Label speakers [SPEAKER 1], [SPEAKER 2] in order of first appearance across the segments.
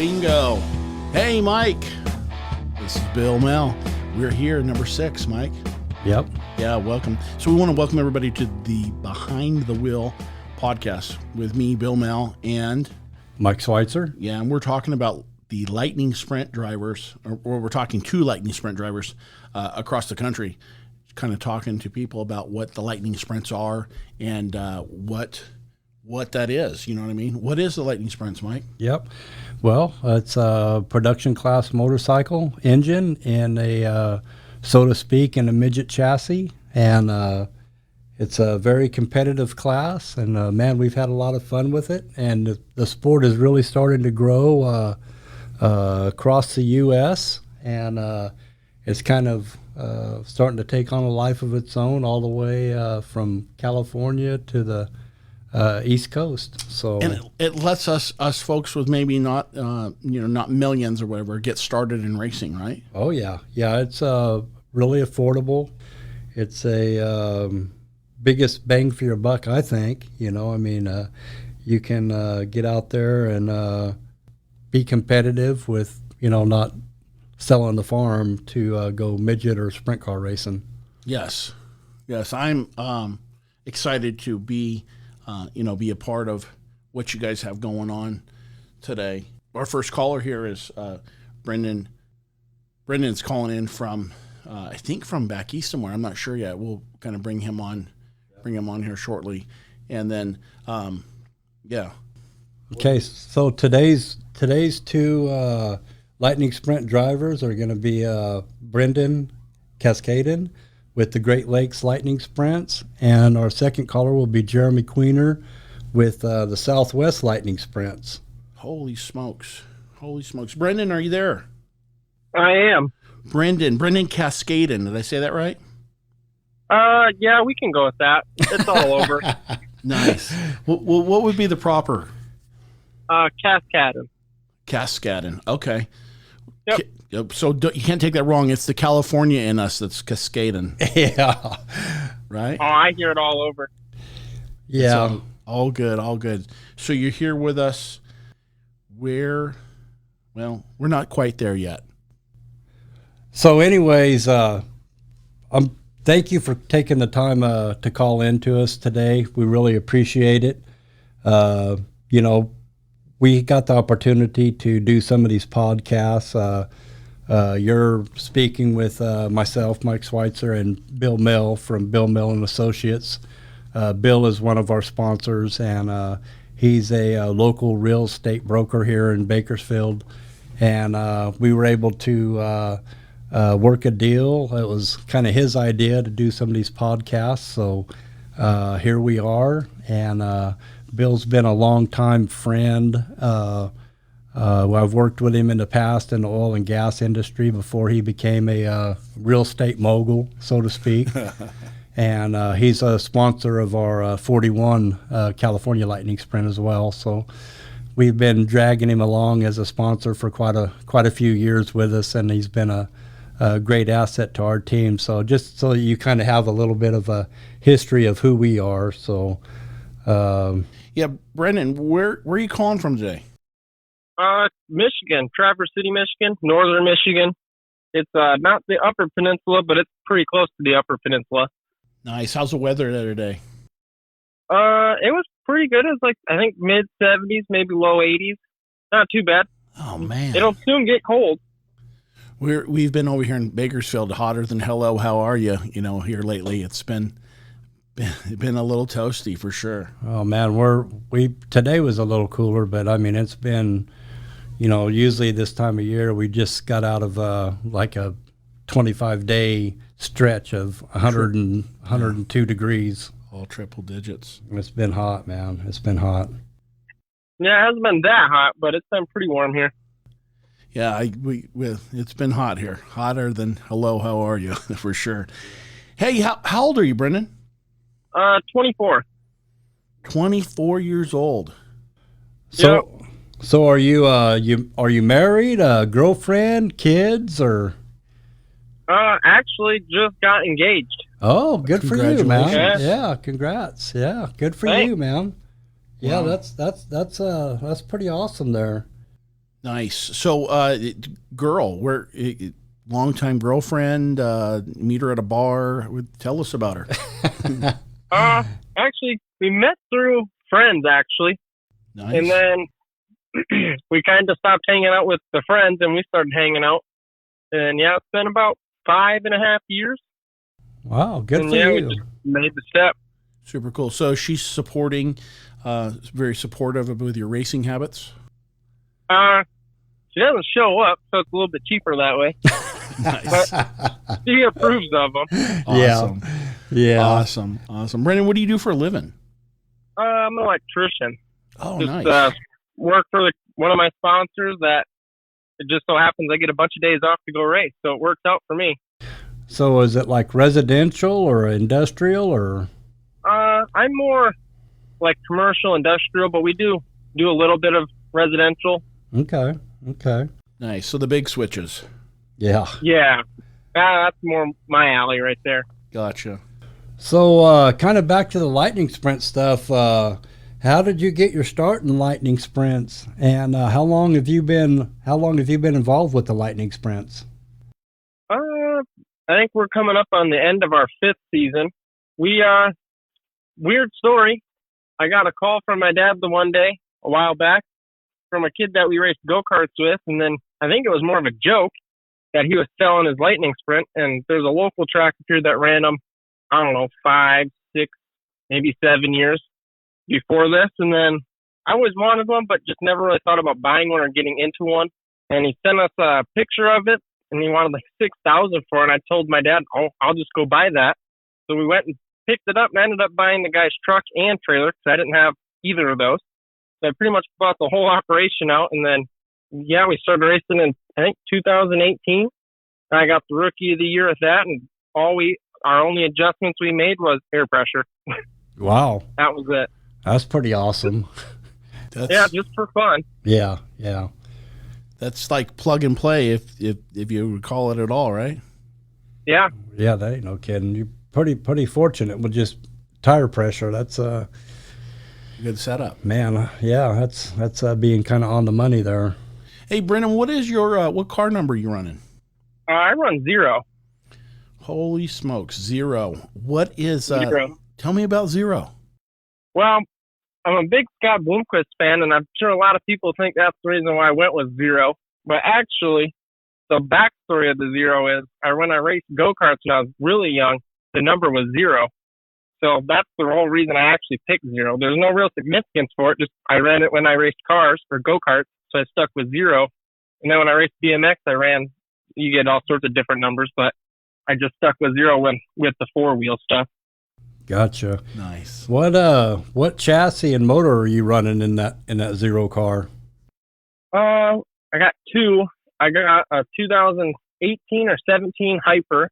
[SPEAKER 1] Bingo. Hey, Mike. This is Bill Mel. We're here, number 6, Mike.
[SPEAKER 2] Yep.
[SPEAKER 1] Yeah, welcome. So we want to welcome everybody to the Behind the Wheel podcast with me, Bill Mel, and
[SPEAKER 2] Mike Schweitzer.
[SPEAKER 1] Yeah, and we're talking about the Lightning Sprint drivers, or we're talking to Lightning Sprint drivers across the country, kind of talking to people about what the Lightning Sprints are and what that is. You know what I mean? What is the Lightning Sprints, Mike?
[SPEAKER 2] Yep. Well, it's a production class motorcycle engine in a, so to speak, in a midget chassis. And it's a very competitive class. And, man, we've had a lot of fun with it. And the sport is really starting to grow across the U.S. And it's kind of starting to take on a life of its own all the way from California to the East Coast. So,
[SPEAKER 1] and it lets us folks with maybe not not millions or whatever get started in racing, right?
[SPEAKER 2] Oh yeah, it's really affordable. It's a biggest bang for your buck, I think. You can get out there and be competitive with not selling the farm to go midget or sprint car racing.
[SPEAKER 1] Yes, I'm excited to be a part of what you guys have going on today. Our first caller here is Brendon. Brendon's calling in from, I think from back east somewhere. I'm not sure yet. We'll kind of bring him on here shortly. And then,
[SPEAKER 2] Okay, so today's two Lightning Sprint drivers are going to be Brendon Cascadden with the Great Lakes Lightning Sprints, and our second caller will be Jeremy Queener with the Southwest Lightning Sprints.
[SPEAKER 1] Holy smokes. Brendon, are you there?
[SPEAKER 3] I am.
[SPEAKER 1] Brendon Cascadden. Did I say that right?
[SPEAKER 3] Yeah, we can go with that. It's all over.
[SPEAKER 1] Nice. Well, what would be the proper?
[SPEAKER 3] Cascadden.
[SPEAKER 1] Cascadden. Okay.
[SPEAKER 3] Yep.
[SPEAKER 1] So you can't take that wrong. It's the California in us that's Cascadden.
[SPEAKER 2] Yeah.
[SPEAKER 1] Right?
[SPEAKER 3] Oh, I hear it all over.
[SPEAKER 2] Yeah.
[SPEAKER 1] So, all good. So you're here with us. We're not quite there yet.
[SPEAKER 2] So anyways, thank you for taking the time to call in to us today. We really appreciate it. We got the opportunity to do some of these podcasts. You're speaking with myself, Mike Schweitzer, and Bill Mill from Bill Mill and Associates. Bill is one of our sponsors, and he's a local real estate broker here in Bakersfield. And we were able to work a deal. It was kind of his idea to do some of these podcasts. So here we are, and Bill's been a longtime friend. I've worked with him in the past in the oil and gas industry before he became a real estate mogul, so to speak. And he's a sponsor of our 41 California Lightning Sprint as well. So we've been dragging him along as a sponsor for quite a few years with us, and he's been a great asset to our team. So just so you kind of have a little bit of a history of who we are. So
[SPEAKER 1] yeah, Brendon, where are you calling from today?
[SPEAKER 3] Michigan, Traverse City, Michigan, northern Michigan. It's not the Upper Peninsula, but it's pretty close to the Upper Peninsula.
[SPEAKER 1] Nice. How's the weather the other day?
[SPEAKER 3] It was pretty good. It was like, I think, mid-70s, maybe low 80s. Not too bad.
[SPEAKER 1] Oh, man.
[SPEAKER 3] It'll soon get cold.
[SPEAKER 1] We've been over here in Bakersfield, hotter than hello, how are you? Here lately. It's been a little toasty for sure.
[SPEAKER 2] Oh man, today was a little cooler, but I mean it's been, usually this time of year we just got out of like a 25-day stretch of 102 degrees.
[SPEAKER 1] All triple digits.
[SPEAKER 2] It's been hot, man. It's been hot.
[SPEAKER 3] Yeah, it hasn't been that hot, but it's been pretty warm here.
[SPEAKER 1] Yeah, it's been hot here. Hotter than hello, how are you? For sure. Hey, how old are you, Brendon?
[SPEAKER 3] 24.
[SPEAKER 1] 24 years old.
[SPEAKER 2] So are you married? Girlfriend, kids, or?
[SPEAKER 3] Actually, just got engaged.
[SPEAKER 2] Oh, good for you, man!
[SPEAKER 3] Yeah.
[SPEAKER 2] Yeah, congrats. Yeah, good for
[SPEAKER 3] Thanks.
[SPEAKER 2] you, man. Yeah,
[SPEAKER 1] Wow.
[SPEAKER 2] that's pretty awesome there.
[SPEAKER 1] Nice. So, girl, where longtime girlfriend, meet her at a bar. Tell us about her.
[SPEAKER 3] Actually, we met through friends, actually.
[SPEAKER 1] Nice.
[SPEAKER 3] And then we kind of stopped hanging out with the friends, and we started hanging out. And, yeah, it's been about 5.5 years.
[SPEAKER 2] Wow, good
[SPEAKER 3] and,
[SPEAKER 2] for
[SPEAKER 3] yeah,
[SPEAKER 2] you.
[SPEAKER 3] we just made the step.
[SPEAKER 1] Super cool. So she's supporting, very supportive with your racing habits?
[SPEAKER 3] She doesn't show up, so it's a little bit cheaper that way.
[SPEAKER 1] Nice.
[SPEAKER 3] But she approves of them.
[SPEAKER 1] Awesome.
[SPEAKER 2] Yeah.
[SPEAKER 1] Awesome. Brendon, what do you do for a living?
[SPEAKER 3] I'm an electrician.
[SPEAKER 1] Oh,
[SPEAKER 3] Just
[SPEAKER 1] nice.
[SPEAKER 3] work for one of my sponsors that it just so happens I get a bunch of days off to go race, so it works out for me.
[SPEAKER 2] So is it like residential or industrial or?
[SPEAKER 3] I'm more like commercial, industrial, but we do a little bit of residential.
[SPEAKER 2] Okay.
[SPEAKER 1] Nice. So the big switches.
[SPEAKER 2] Yeah.
[SPEAKER 3] Yeah, that's more my alley right there.
[SPEAKER 1] Gotcha.
[SPEAKER 2] So kind of back to the lightning sprint stuff. How did you get your start in lightning sprints, and how long have you been involved with the lightning sprints?
[SPEAKER 3] I think we're coming up on the end of our 5th season. Weird story. I got a call from my dad the one day a while back from a kid that we raced go-karts with, and then I think it was more of a joke that he was selling his lightning sprint, and there's a local track here that ran them, I don't know, 5, 6, maybe 7 years before this, and then I always wanted one, but just never really thought about buying one or getting into one, and he sent us a picture of it, and he wanted like $6,000 for it, and I told my dad, I'll just go buy that. So we went and picked it up, and I ended up buying the guy's truck and trailer because I didn't have either of those. So I pretty much bought the whole operation out, and then, yeah, we started racing in, I think, 2018. I got the Rookie of the Year at that, and our only adjustments we made was air pressure.
[SPEAKER 2] Wow.
[SPEAKER 3] That was it.
[SPEAKER 2] That's pretty awesome.
[SPEAKER 3] Yeah, just for fun.
[SPEAKER 2] Yeah.
[SPEAKER 1] That's like plug and play, if you would call it at all, right?
[SPEAKER 3] Yeah.
[SPEAKER 2] Yeah, that ain't no kidding. You're pretty fortunate with just tire pressure. That's
[SPEAKER 1] Good setup.
[SPEAKER 2] man, yeah, that's being kind of on the money there.
[SPEAKER 1] Hey, Brendon, what is your what car number you running?
[SPEAKER 3] I run 0.
[SPEAKER 1] Holy smokes, 0. What is
[SPEAKER 3] 0.
[SPEAKER 1] Tell me about 0.
[SPEAKER 3] Well, I'm a big Scott Bloomquist fan, and I'm sure a lot of people think that's the reason why I went with 0. But actually, the backstory of the 0 is when I raced go-karts when I was really young, the number was 0. So that's the whole reason I actually picked 0. There's no real significance for it. Just I ran it when I raced cars or go-karts, so I stuck with 0. And then when I raced BMX, you get all sorts of different numbers, but I just stuck with 0 with the 4-wheel stuff.
[SPEAKER 2] Gotcha.
[SPEAKER 1] Nice.
[SPEAKER 2] What chassis and motor are you running in that 0 car?
[SPEAKER 3] I got 2. I got a 2018 or 17 Hyper.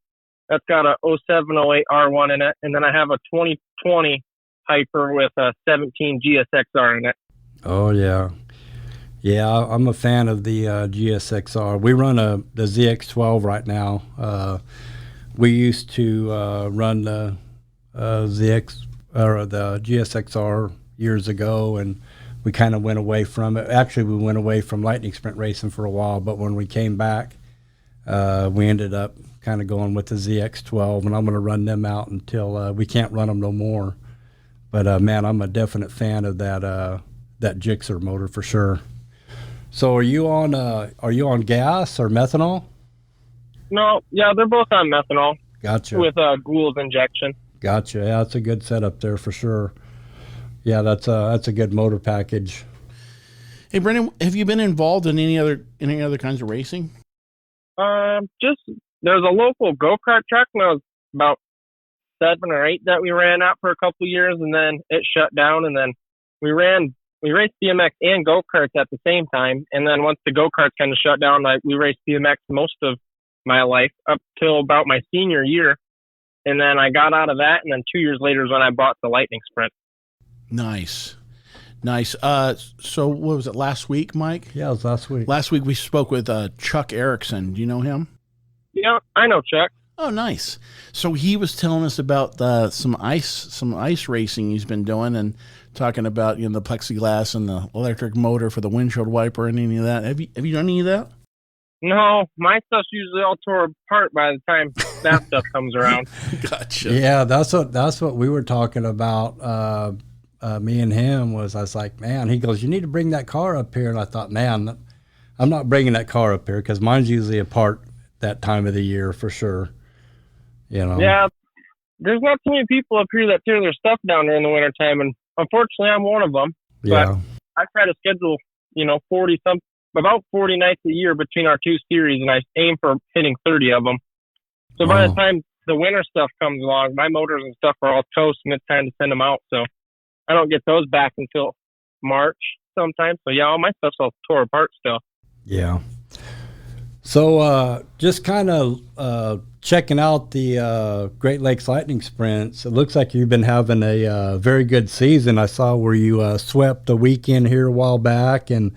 [SPEAKER 3] That's got a 0708 R1 in it, and then I have a 2020 Hyper with a 17 GSXR in it.
[SPEAKER 2] Oh yeah. Yeah, I'm a fan of the GSXR. We run the ZX12 right now. We used to run the ZX or the GSXR years ago, and we kind of went away from it. Actually, we went away from lightning sprint racing for a while, but when we came back, we ended up kind of going with the ZX12, and I'm going to run them out until we can't run them no more. But man, I'm a definite fan of that Gixxer motor for sure. So are you on gas or methanol?
[SPEAKER 3] No, yeah, they're both on methanol.
[SPEAKER 2] Gotcha.
[SPEAKER 3] With Gould's injection.
[SPEAKER 2] Gotcha. Yeah, that's a good setup there for sure. Yeah, that's a good motor package.
[SPEAKER 1] Hey, Brendon, have you been involved in any other kinds of racing?
[SPEAKER 3] Just there's a local go-kart track when I was about 7 or 8 that we ran out for a couple of years, and then it shut down, and then we raced BMX and go-karts at the same time, and then once the go-karts kind of shut down, we raced BMX most of my life up till about my senior year, and then I got out of that, and then 2 years later is when I bought the Lightning Sprint.
[SPEAKER 1] Nice. So what was it, last week, Mike?
[SPEAKER 2] Yeah, it was last week.
[SPEAKER 1] Last week we spoke with Chuck Erickson. Do you know him?
[SPEAKER 3] Yeah, I know Chuck.
[SPEAKER 1] Oh, nice. So he was telling us about some ice racing he's been doing, and talking about the plexiglass and the electric motor for the windshield wiper and any of that. Have you done any of that?
[SPEAKER 3] No, my stuff's usually all tore apart by the time that stuff comes around.
[SPEAKER 1] Gotcha.
[SPEAKER 2] Yeah, that's what we were talking about. Me and him I was like, man, he goes, you need to bring that car up here. And I thought, man, I'm not bringing that car up here because mine's usually apart that time of the year for sure.
[SPEAKER 3] Yeah, there's not too many people up here that tear their stuff down during the wintertime, and unfortunately I'm one of them.
[SPEAKER 2] Yeah.
[SPEAKER 3] But I try to schedule, about 40 nights a year between our two series, and I aim for hitting 30 of them. So by the time the winter stuff comes along, my motors and stuff are all toast, and it's time to send them out. So I don't get those back until March sometimes. So yeah, all my stuff's all tore apart still.
[SPEAKER 2] Yeah. So just kind of checking out the Great Lakes Lightning Sprints, it looks like you've been having a very good season. I saw where you swept the weekend here a while back, and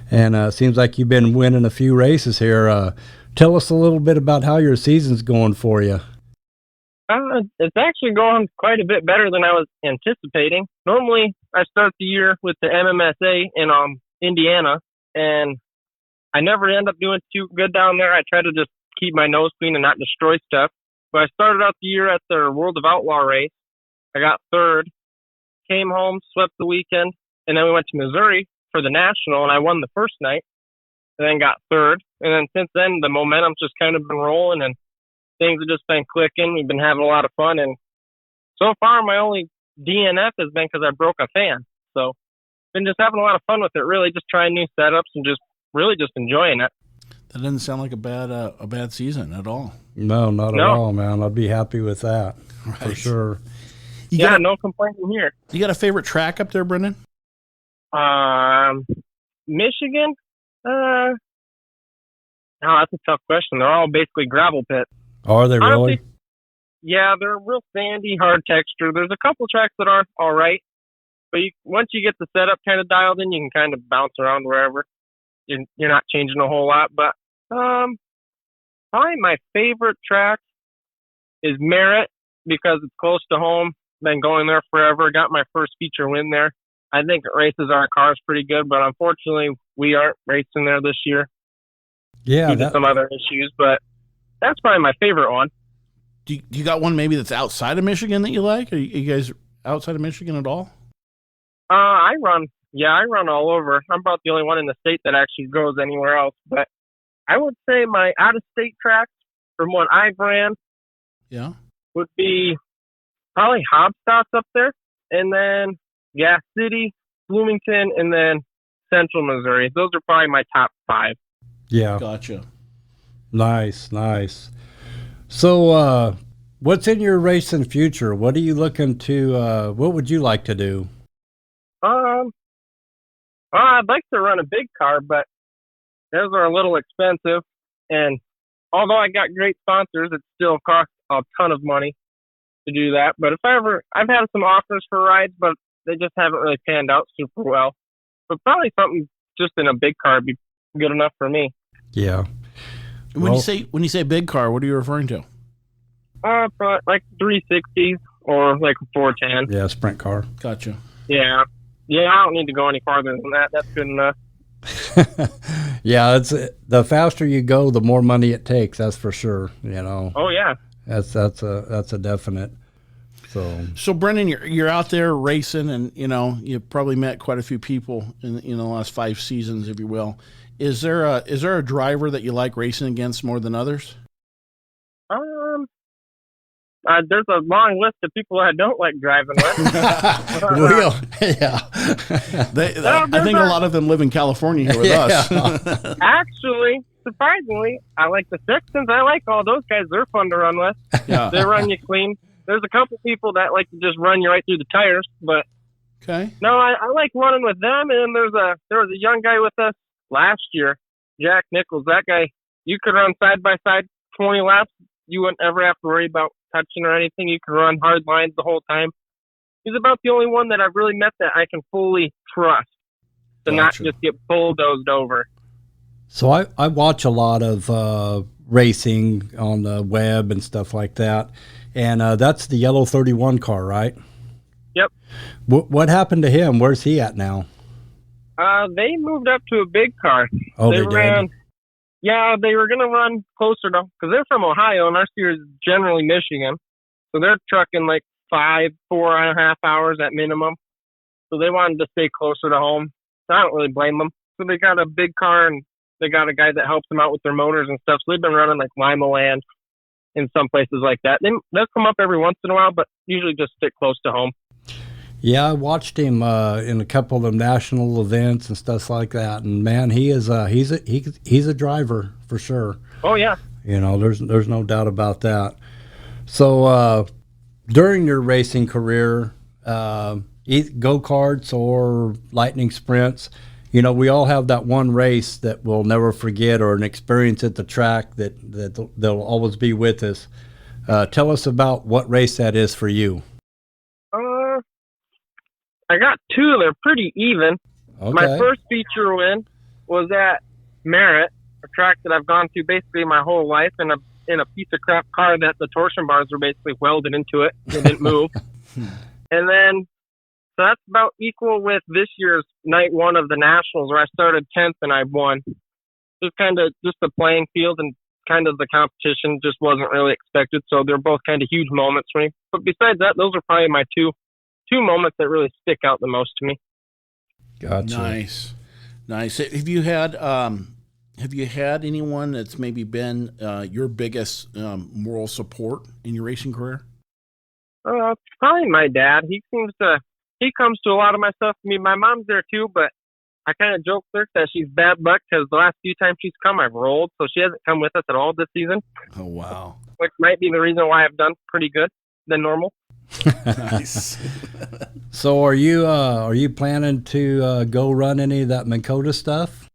[SPEAKER 2] seems like you've been winning a few races here. Tell us a little bit about how your season's going for you.
[SPEAKER 3] It's actually going quite a bit better than I was anticipating. Normally, I start the year with the MMSA in Indiana, and I never end up doing too good down there. I try to just keep my nose clean and not destroy stuff. But I started out the year at their World of Outlaw race. I got third, came home, swept the weekend, and then we went to Missouri for the National, and I won the first night, and then got third. And then since then, the momentum's just kind of been rolling, and things have just been clicking. We've been having a lot of fun, and so far my only DNF has been because I broke a fan. So been just having a lot of fun with it, really, just trying new setups and just really just enjoying it.
[SPEAKER 1] That doesn't sound like a bad season at all.
[SPEAKER 2] No, not at all, man. I'd be happy with that for sure.
[SPEAKER 3] No complaining here.
[SPEAKER 1] You got a favorite track up there, Brendon?
[SPEAKER 3] Michigan? No, that's a tough question. They're all basically gravel pits.
[SPEAKER 2] Are they really?
[SPEAKER 3] Honestly, yeah, they're real sandy, hard texture. There's a couple tracks that are all right, but once you get the setup kind of dialed in, you can kind of bounce around wherever. You're not changing a whole lot. But probably my favorite track is Merritt because it's close to home. Been going there forever. Got my first feature win there. I think it races our cars pretty good, but unfortunately we aren't racing there this year.
[SPEAKER 2] Yeah,
[SPEAKER 3] due to some other issues, but that's probably my favorite one.
[SPEAKER 1] Do you got one maybe that's outside of Michigan that you like? Are you guys outside of Michigan at all?
[SPEAKER 3] I run all over. I'm about the only one in the state that actually goes anywhere else. But I would say my out-of-state tracks from what I've ran would be probably Hobstots up there, and then Gas City, Bloomington, and then Central Missouri. Those are probably my top 5.
[SPEAKER 2] Yeah.
[SPEAKER 1] Gotcha.
[SPEAKER 2] Nice. So what's in your racing future? What are you looking to, what would you like to do?
[SPEAKER 3] I'd like to run a big car, but those are a little expensive. And although I got great sponsors, it still costs a ton of money to do that. But I've had some offers for rides, but they just haven't really panned out super well. But probably something just in a big car would be good enough for me.
[SPEAKER 2] Yeah.
[SPEAKER 1] When you say big car, what are you referring to?
[SPEAKER 3] Probably like 360s or like a 410.
[SPEAKER 2] Yeah, sprint car.
[SPEAKER 1] Gotcha.
[SPEAKER 3] Yeah, I don't need to go any farther than that. That's good enough.
[SPEAKER 2] Yeah, it's the faster you go, the more money it takes. That's for sure.
[SPEAKER 3] Oh yeah.
[SPEAKER 2] That's a definite.
[SPEAKER 1] So Brendon, you're out there racing, and you've probably met quite a few people in the last 5 seasons, if you will. Is there a driver that you like racing against more than others?
[SPEAKER 3] There's a long list of people I don't like driving with.
[SPEAKER 2] Yeah.
[SPEAKER 1] I think a lot of them live in California here with us.
[SPEAKER 3] Actually, surprisingly, I like the Sextons. I like all those guys. They're fun to run with.
[SPEAKER 1] Yeah.
[SPEAKER 3] They run you clean. There's a couple people that like to just run you right through the tires, but
[SPEAKER 1] okay.
[SPEAKER 3] No, I like running with them. And there was a young guy with us last year, Jack Nichols. That guy, you could run side by side 20 laps. You wouldn't ever have to worry about touching or anything. You could run hard lines the whole time. He's about the only one that I've really met that I can fully trust to not just get bulldozed over.
[SPEAKER 2] So I watch a lot of racing on the web and stuff like that. And that's the yellow 31 car, right?
[SPEAKER 3] Yep.
[SPEAKER 2] What happened to him? Where's he at now?
[SPEAKER 3] They moved up to a big car.
[SPEAKER 2] Oh, they did?
[SPEAKER 3] Yeah, they were going to run closer to, because they're from Ohio, and our steer is generally Michigan. So they're trucking like 4.5 hours at minimum. So they wanted to stay closer to home. So I don't really blame them. So they got a big car, and they got a guy that helps them out with their motors and stuff. So they've been running like Lima Land in some places like that. They'll come up every once in a while, but usually just stick close to home.
[SPEAKER 2] Yeah, I watched him in a couple of the national events and stuff like that. And man, he's a driver for sure.
[SPEAKER 3] Oh yeah.
[SPEAKER 2] You know, there's no doubt about that. So during your racing career, go-karts or lightning sprints, you know, we all have that one race that we'll never forget, or an experience at the track that they'll always be with us. Tell us about what race that is for you.
[SPEAKER 3] I got two. They're pretty even.
[SPEAKER 2] Okay.
[SPEAKER 3] My first feature win was at Merritt, a track that I've gone to basically my whole life, in a piece of crap car that the torsion bars were basically welded into it. It didn't move. And then, so that's about equal with this year's night one of the Nationals, where I started 10th and I won. Just kind of just the playing field and kind of the competition just wasn't really expected. So they're both kind of huge moments for me. But besides that, those are probably my two moments that really stick out the most to me.
[SPEAKER 2] Gotcha.
[SPEAKER 1] Nice. Have you had anyone that's maybe been your biggest moral support in your racing career?
[SPEAKER 3] Probably my dad. He comes to a lot of my stuff. I mean, my mom's there too, but I kind of joke with her that she's bad luck because the last few times she's come, I've rolled, so she hasn't come with us at all this season.
[SPEAKER 1] Oh wow!
[SPEAKER 3] Which might be the reason why I've done pretty good than normal.
[SPEAKER 1] Nice.
[SPEAKER 2] So are you planning to go run any of that Minn Kota stuff?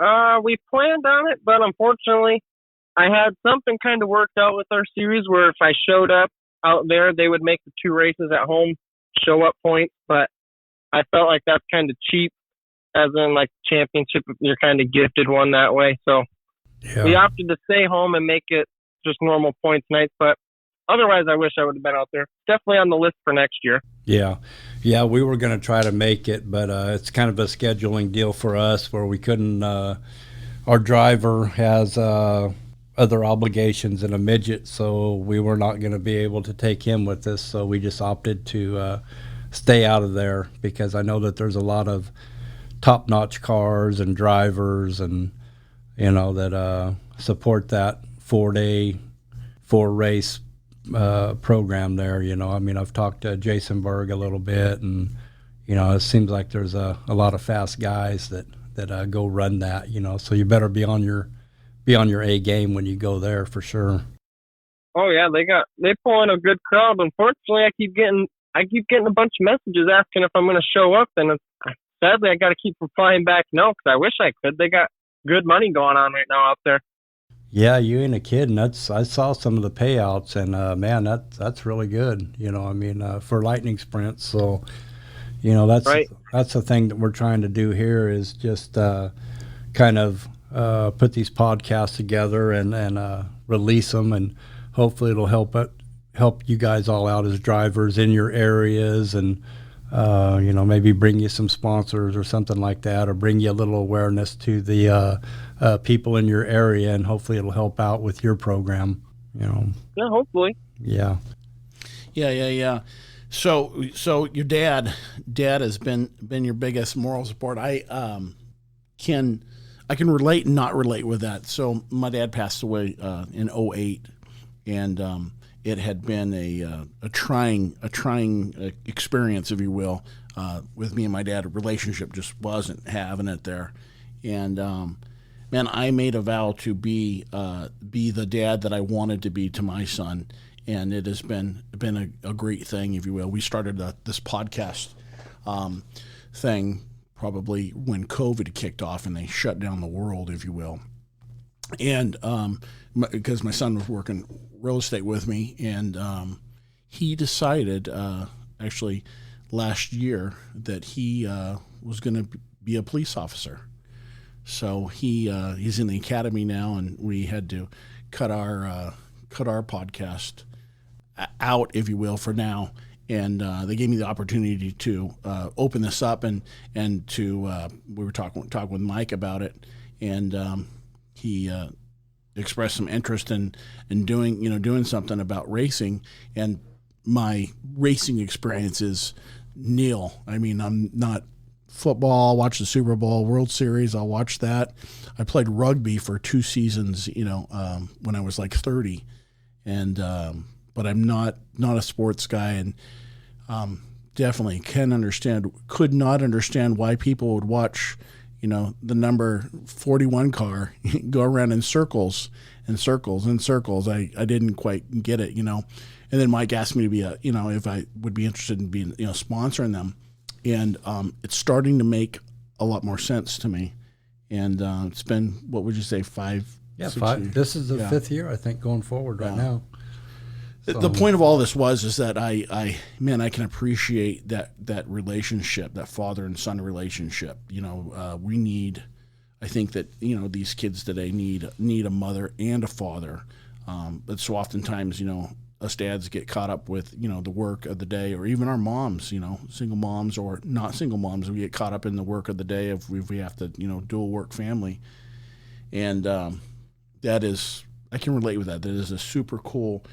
[SPEAKER 3] We planned on it, but unfortunately, I had something kind of worked out with our series where if I showed up out there, they would make the 2 races at home show up points, but I felt like that's kind of cheap, as in like championship, you're kind of gifted one that way. So we opted to stay home and make it just normal points nights, but otherwise, I wish I would have been out there. Definitely on the list for next year. Yeah,
[SPEAKER 2] we were going to try to make it, but it's kind of a scheduling deal for us where we couldn't. Our driver has other obligations in a midget, so we were not going to be able to take him with us. So we just opted to stay out of there, because I know that there's a lot of top-notch cars and drivers, and you know that support that 4-day, 4-race program there. You know, I mean, I've talked to Jason Berg a little bit, and you know, it seems like there's a lot of fast guys that go run that. You know, so you better be on your A game when you go there for sure.
[SPEAKER 3] Oh yeah, they pull in a good crowd. Unfortunately, I keep getting a bunch of messages asking if I'm going to show up, and sadly I got to keep replying back no, because I wish I could. They got good money going on right now out there.
[SPEAKER 2] Yeah, you ain't a kid, and I saw some of the payouts, and man, that's really good. You know, I mean, for lightning sprints. So, you know, that's
[SPEAKER 3] right.
[SPEAKER 2] That's the thing that we're trying to do here, is just kind of put these podcasts together and release them, and hopefully it'll help you guys all out as drivers in your areas, and you know, maybe bring you some sponsors or something like that, or bring you a little awareness to the people in your area, and hopefully it'll help out with your program, you know.
[SPEAKER 3] Yeah, hopefully.
[SPEAKER 2] Yeah.
[SPEAKER 1] So your dad has been your biggest moral support. I can relate and not relate with that. So my dad passed away in 2008, and it had been a trying experience, if you will, with me and my dad. A relationship just wasn't having it there, and man, I made a vow to be the dad that I wanted to be to my son, and it has been a great thing, if you will. We started this podcast thing probably when COVID kicked off and they shut down the world, if you will, and because my son was working real estate with me, and he decided actually last year that he was going to be a police officer. So he's in the academy now, and we had to cut our podcast out, if you will, for now. and they gave me the opportunity to open this up and to we were talking with Mike about it, and he expressed some interest in doing something about racing, and my racing experience is nil. I mean, I'm not football. I'll watch the Super Bowl, World Series. I'll watch that. I played rugby for 2 seasons, when I was like 30, and but I'm not a sports guy, and definitely could not understand why people would watch, the number 41 car go around in circles and circles and circles. I didn't quite get it, And then Mike asked me to be if I would be interested in being, sponsoring them. And it's starting to make a lot more sense to me. And it's been, what would you say, 5?
[SPEAKER 2] Yeah, 5. This is the 5th year, I think, going forward right now. So. The
[SPEAKER 1] point of all this is that I can appreciate that relationship, that father and son relationship. I think that these kids today need a mother and a father. But so oftentimes, us dads get caught up with the work of the day, or even our moms, single moms or not single moms, we get caught up in the work of the day if we have to dual work family, and that is, I can relate with that. That is a super cool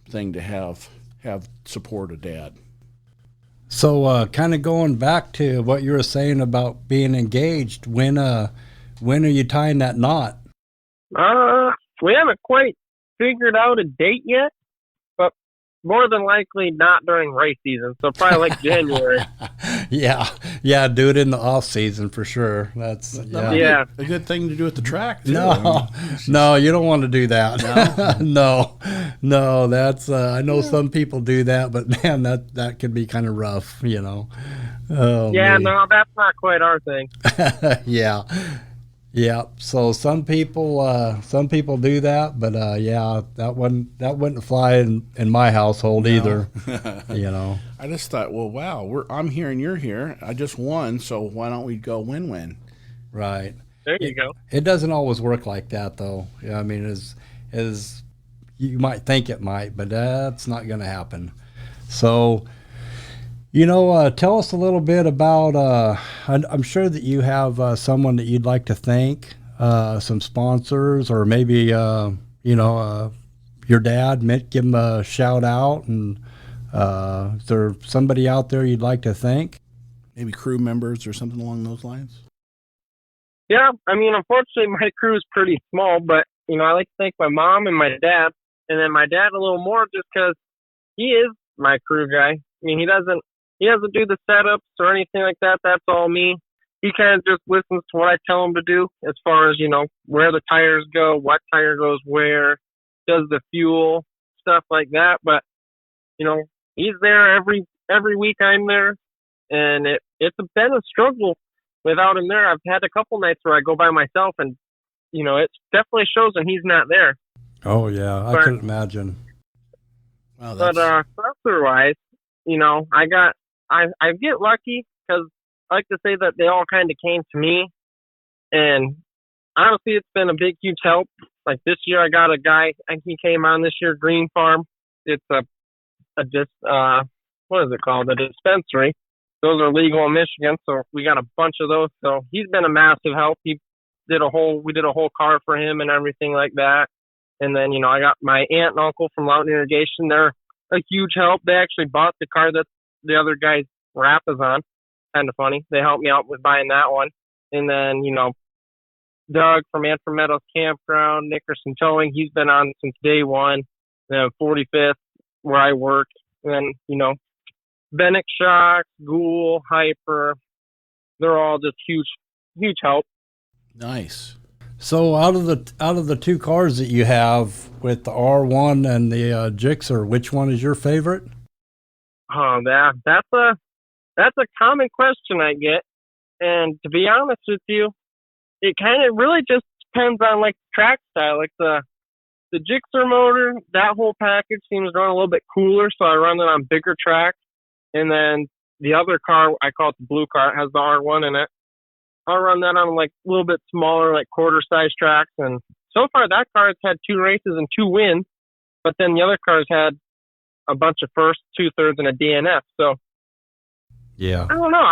[SPEAKER 1] thing to have support a dad.
[SPEAKER 2] So kind of going back to what you were saying about being engaged, when are you tying that knot?
[SPEAKER 3] We haven't quite figured out a date yet, but more than likely not during race season, so probably like January.
[SPEAKER 2] Yeah, do it in the off season for sure. That's
[SPEAKER 1] a good thing to do at the track too.
[SPEAKER 2] No, you don't want to do that. No, that's I know some people do that, but man, that could be kind of rough, Oh,
[SPEAKER 3] yeah,
[SPEAKER 2] man.
[SPEAKER 3] No, that's not quite our thing.
[SPEAKER 2] Yeah. So some people do that, but that wouldn't fly in my household either.
[SPEAKER 1] I just thought, well, wow, I'm here and you're here. I just won, so why don't we go win-win?
[SPEAKER 2] Right.
[SPEAKER 3] There you go. It
[SPEAKER 2] doesn't always work like that, though. I mean, as you might think it might, but that's not going to happen. So. Tell us a little bit about, I'm sure that you have someone that you'd like to thank, some sponsors, or maybe, your dad, give him a shout out. And is there somebody out there you'd like to thank?
[SPEAKER 1] Maybe crew members or something along those lines?
[SPEAKER 3] Yeah, I mean, unfortunately, my crew is pretty small, but, I like to thank my mom and my dad, and then my dad a little more just because he is my crew guy. I mean, he doesn't do the setups or anything like that. That's all me. He kind of just listens to what I tell him to do as far as, where the tires go, what tire goes where, does the fuel, stuff like that. But, he's there every week I'm there. And it's been a struggle without him there. I've had a couple nights where I go by myself and, it definitely shows when he's not there.
[SPEAKER 2] Oh, yeah. I couldn't imagine.
[SPEAKER 1] Wow,
[SPEAKER 3] but otherwise, I get lucky because I like to say that they all kind of came to me, and honestly, it's been a big, huge help. Like this year, I got a guy, and he came on this year, Green Farm. It's what is it called? A dispensary. Those are legal in Michigan, so we got a bunch of those. So he's been a massive help. We did a whole car for him and everything like that. And then, I got my aunt and uncle from Loudon Irrigation. They're a huge help. They actually bought the car that the other guy's wrap is on. Kind of funny. They helped me out with buying that one. And then, Doug from Antrim Meadows Campground, Nickerson Towing, he's been on since day one. Then 45th, where I work. And then, Bennett Shocks, Ghoul, Hyper, they're all just huge, huge help.
[SPEAKER 1] Nice.
[SPEAKER 2] So out of the 2 cars that you have with the R1 and the Gixxer, which one is your favorite?
[SPEAKER 3] Oh, that's a common question I get, and to be honest with you, it kind of really just depends on like track style. Like the Gixxer motor, that whole package seems to run a little bit cooler, so I run it on bigger tracks. And then the other car, I call it the blue car, it has the R1 in it. I'll run that on like a little bit smaller, like quarter-size tracks. And so far, that car has had 2 races and 2 wins. But then the other cars had a bunch of firsts, 2/3, and a DNF. So
[SPEAKER 2] Yeah.
[SPEAKER 3] I don't know.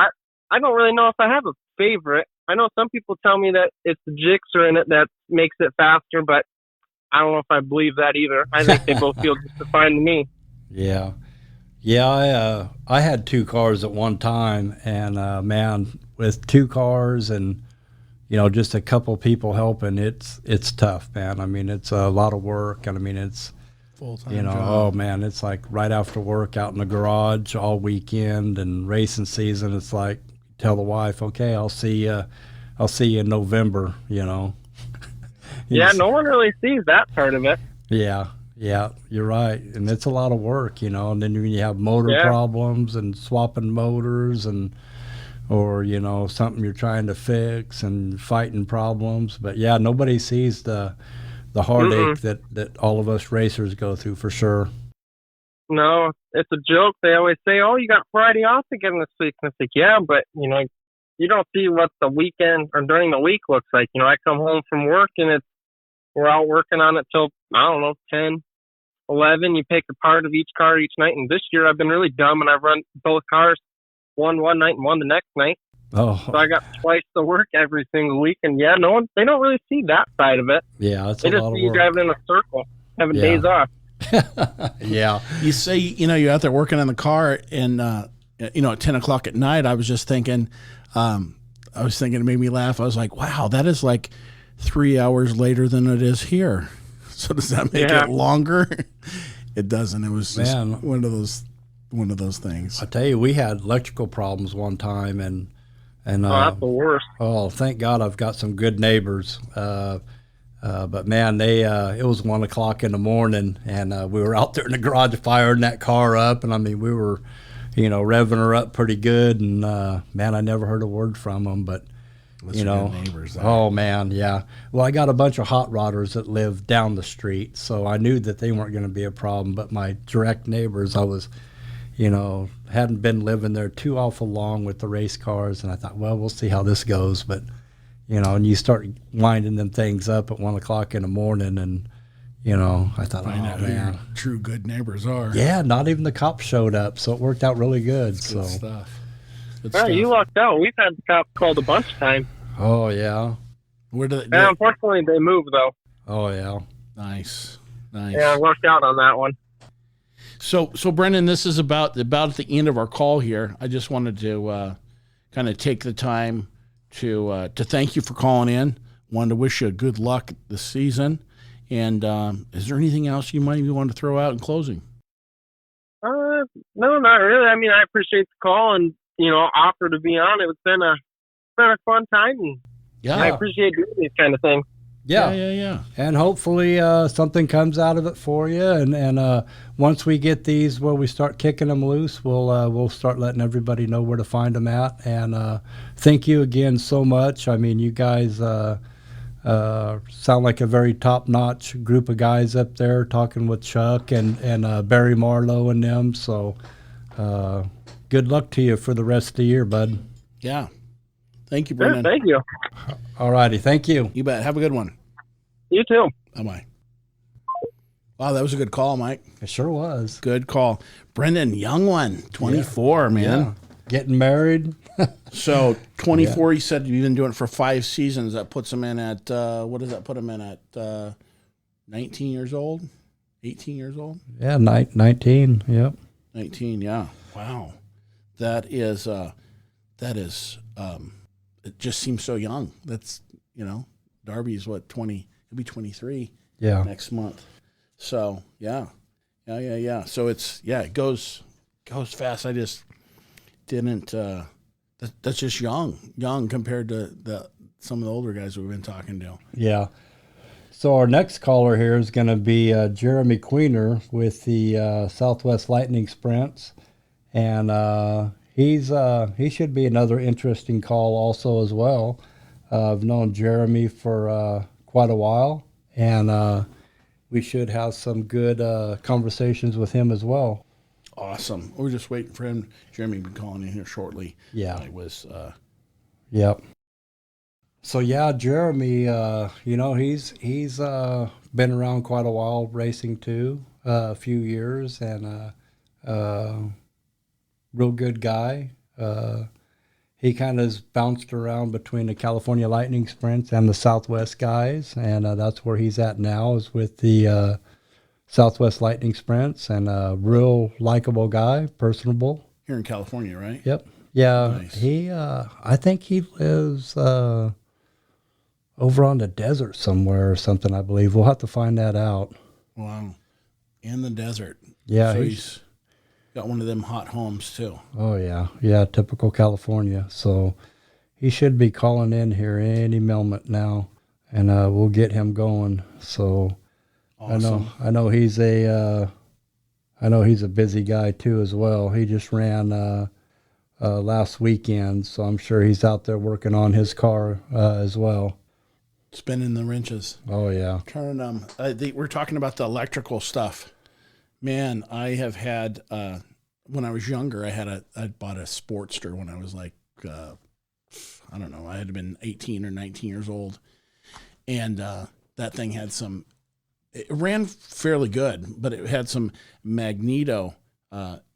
[SPEAKER 3] I don't really know if I have a favorite. I know some people tell me that it's the Gixxer in it that makes it faster, but I don't know if I believe that either. I think they both feel just fine to me.
[SPEAKER 2] Yeah. Yeah, I had 2 cars at one time, and man, with 2 cars and just a couple people helping, it's tough, man. I mean, it's a lot of work, and I mean, it's
[SPEAKER 1] Full-time job.
[SPEAKER 2] oh man, it's like right after work out in the garage all weekend, and racing season. It's like tell the wife, okay, I'll see you in November.
[SPEAKER 3] Yeah, no one really sees that part of it.
[SPEAKER 2] Yeah, you're right, and it's a lot of work, And then when you have motor problems and swapping motors, or something you're trying to fix and fighting problems, but yeah, nobody sees the heartache that all of us racers go through, for sure.
[SPEAKER 3] No, it's a joke. They always say, "Oh, you got Friday off again this week." And it's like, yeah, but you don't see what the weekend or during the week looks like. I come home from work and we're out working on it till, I don't know, 10, 11. You pick a part of each car each night. And this year I've been really dumb, and I've run both cars, one night and one the next night.
[SPEAKER 2] Oh,
[SPEAKER 3] so I got twice the work every single week. And yeah, they don't really see that side of it.
[SPEAKER 2] Yeah, it's
[SPEAKER 3] they
[SPEAKER 2] a
[SPEAKER 3] just
[SPEAKER 2] lot
[SPEAKER 3] see
[SPEAKER 2] of
[SPEAKER 3] you
[SPEAKER 2] work.
[SPEAKER 3] driving in a circle, having days off.
[SPEAKER 2] Yeah.
[SPEAKER 1] You say, you're out there working on the car, and at 10 o'clock at night, I was just thinking, it made me laugh. I was like, wow, that is like 3 hours later than it is here. So does that make it longer? It doesn't. It was just one of those things.
[SPEAKER 2] I tell you, we had electrical problems one time, and
[SPEAKER 3] that's the worst.
[SPEAKER 2] Oh, thank God I've got some good neighbors. But man, it was 1 o'clock in the morning, and we were out there in the garage firing that car up, and I mean, we were, revving her up pretty good, and man, I never heard a word from them, but
[SPEAKER 1] Good neighbors there.
[SPEAKER 2] Oh man, yeah. Well, I got a bunch of hot rodders that live down the street, so I knew that they weren't going to be a problem. But my direct neighbors, I was, hadn't been living there too awful long with the race cars, and I thought, well, we'll see how this goes. But and you start winding them things up at 1 o'clock in the morning, and I thought,
[SPEAKER 1] Find out who
[SPEAKER 2] man,
[SPEAKER 1] your true good neighbors are.
[SPEAKER 2] yeah, not even the cops showed up, so it worked out really good.
[SPEAKER 1] That's
[SPEAKER 2] So
[SPEAKER 1] good stuff. Good
[SPEAKER 3] All right,
[SPEAKER 1] stuff.
[SPEAKER 3] you lucked out. We've had the cops called a bunch of times.
[SPEAKER 2] oh yeah,
[SPEAKER 1] Where do
[SPEAKER 3] And unfortunately, they moved, though.
[SPEAKER 2] oh yeah,
[SPEAKER 1] Nice.
[SPEAKER 3] Yeah, I lucked out on that one.
[SPEAKER 1] So Brendon, this is about at the end of our call here. I just wanted to kind of take the time to thank you for calling in. Wanted to wish you good luck this season. And is there anything else you might want to throw out in closing?
[SPEAKER 3] No, not really. I mean, I appreciate the call and offer to be on. It's been a fun time, and I appreciate doing these kind of things.
[SPEAKER 2] yeah. And hopefully something comes out of it for you. And once we get these, where we start kicking them loose, we'll start letting everybody know where to find them at. And thank you again so much. I mean, you guys sound like a very top-notch group of guys up there, talking with Chuck and Barry Marlowe and them. So good luck to you for the rest of the year, bud.
[SPEAKER 1] Yeah. Thank you,
[SPEAKER 3] Sure,
[SPEAKER 1] Brendon.
[SPEAKER 3] thank you.
[SPEAKER 2] All righty. Thank you.
[SPEAKER 1] You bet. Have a good one.
[SPEAKER 3] You too.
[SPEAKER 1] Bye-bye. Wow, that was a good call, Mike.
[SPEAKER 2] It sure was.
[SPEAKER 1] Good call. Brendon, young one, 24, man.
[SPEAKER 2] Yeah. Getting married.
[SPEAKER 1] So 24, you said you've been doing it for 5 seasons. That puts him in at, what does that put him in at, 19 years old? 18 years old?
[SPEAKER 2] Yeah, 19. Yep.
[SPEAKER 1] 19, yeah. Wow. That is, it just seems so young. That's, Darby's what, 20, he'll be 23 next month. So, yeah. So it goes fast. I just didn't, that's just young compared to some of the older guys we've been talking to.
[SPEAKER 2] Yeah. So our next caller here is going to be Jeremy Queener with the Southwest Lightning Sprints. And he should be another interesting call also as well. I've known Jeremy for quite a while, and we should have some good conversations with him as well.
[SPEAKER 1] Awesome. We're just waiting for him. Jeremy will be calling in here shortly.
[SPEAKER 2] Yeah.
[SPEAKER 1] I was.
[SPEAKER 2] Yep. So yeah, Jeremy, he's been around quite a while racing too, a few years, and Real good guy. He kind of bounced around between the California Lightning Sprints and the Southwest guys, and that's where he's at now, is with the Southwest Lightning Sprints, and a real likable guy, personable.
[SPEAKER 1] Here in California, right?
[SPEAKER 2] Yep. Yeah.
[SPEAKER 1] Nice.
[SPEAKER 2] He, I think he lives over on the desert somewhere or something, I believe. We'll have to find that out.
[SPEAKER 1] Wow. In the desert.
[SPEAKER 2] Yeah.
[SPEAKER 1] So he's got one of them hot homes too.
[SPEAKER 2] Oh, yeah. Yeah, typical California. So he should be calling in here any moment now, and we'll get him going. So
[SPEAKER 1] Awesome.
[SPEAKER 2] I know he's a busy guy too as well. He just ran last weekend, so I'm sure he's out there working on his car as well.
[SPEAKER 1] Spinning the wrenches.
[SPEAKER 2] Oh, yeah.
[SPEAKER 1] Turning them. We're talking about the electrical stuff. Man, I have had, when I was younger, I bought a Sportster when I was like, I don't know, I had been 18 or 19 years old. And that thing had it ran fairly good, but it had some magneto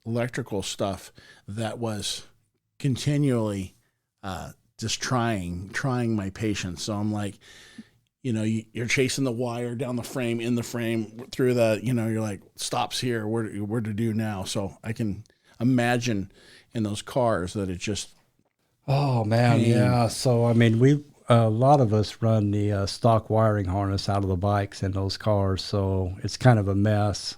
[SPEAKER 1] electrical stuff that was continually just trying my patience. So I'm like, you're chasing the wire down the frame, in the frame, through the, you're like, stops here, where to do now. So I can imagine in those cars that it just.
[SPEAKER 2] Oh, man,
[SPEAKER 1] pain.
[SPEAKER 2] yeah. So, I mean, a lot of us run the stock wiring harness out of the bikes in those cars, so it's kind of a mess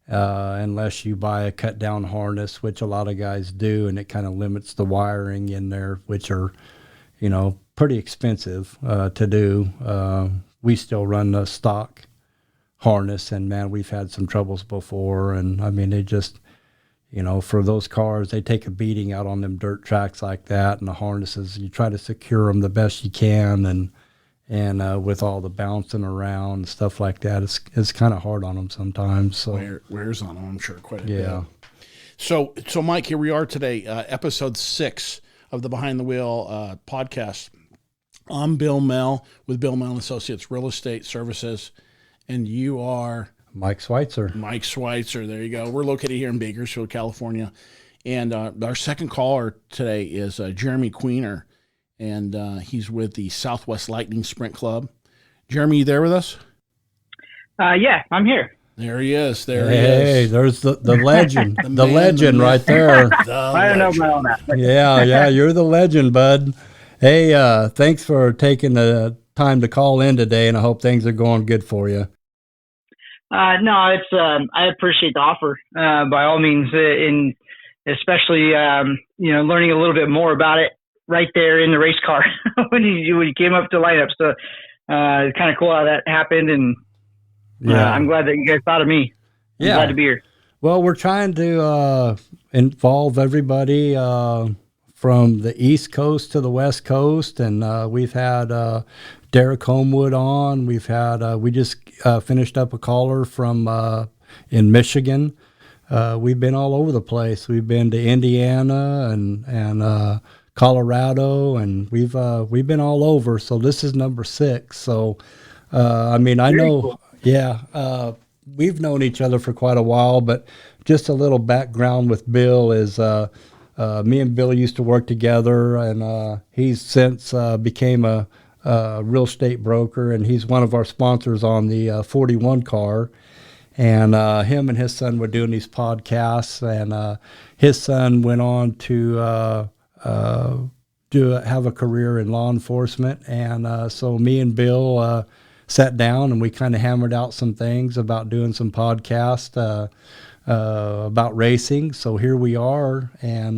[SPEAKER 2] unless you buy a cut-down harness, which a lot of guys do, and it kind of limits the wiring in there, which are, pretty expensive to do. We still run the stock harness, and, man, we've had some troubles before, and, I mean, they just, for those cars, they take a beating out on them dirt tracks like that, and the harnesses, you try to secure them the best you can, and with all the bouncing around and stuff like that, it's kind of hard on them sometimes. So
[SPEAKER 1] Wears on them, I'm sure, quite a bit.
[SPEAKER 2] yeah.
[SPEAKER 1] So Mike, here we are today, episode 6 of the Behind the Wheel podcast. I'm Bill Mell with Bill Mell Associates Real Estate Services, and you are
[SPEAKER 2] Mike Schweitzer.
[SPEAKER 1] Mike Schweitzer. There you go. We're located here in Bakersfield, California, and our second caller today is Jeremy Queener, and he's with the Southwest Lightning Sprint Club. Jeremy, you there with us?
[SPEAKER 4] Yeah, I'm here.
[SPEAKER 1] There he is. He
[SPEAKER 2] Hey,
[SPEAKER 1] is.
[SPEAKER 2] there's the legend, the
[SPEAKER 1] man,
[SPEAKER 2] legend
[SPEAKER 1] the
[SPEAKER 2] right there.
[SPEAKER 4] I don't know about all that.
[SPEAKER 2] Yeah, you're the legend, bud. Hey, thanks for taking the time to call in today, and I hope things are going good for you.
[SPEAKER 4] No, it's I appreciate the offer by all means, in especially learning a little bit more about it right there in the race car when you came up to lineup. So it's kind of cool how that happened, and I'm glad that you guys thought of me. I'm glad to be here.
[SPEAKER 2] Well, we're trying to involve everybody from the East Coast to the West Coast, and we've had Derek Homewood on. We've had we just finished up a caller from in Michigan. We've been all over the place. We've been to Indiana and Colorado, and we've been all over. So this is number 6. So I mean, I know, cool. Yeah, we've known each other for quite a while, but just a little background with Bill is me and Bill used to work together, and he's since became a real estate broker, and he's one of our sponsors on the 41 car. And him and his son were doing these podcasts, and his son went on to have a career in law enforcement. And so me and Bill sat down, and we kind of hammered out some things about doing some podcasts about racing. So here we are, and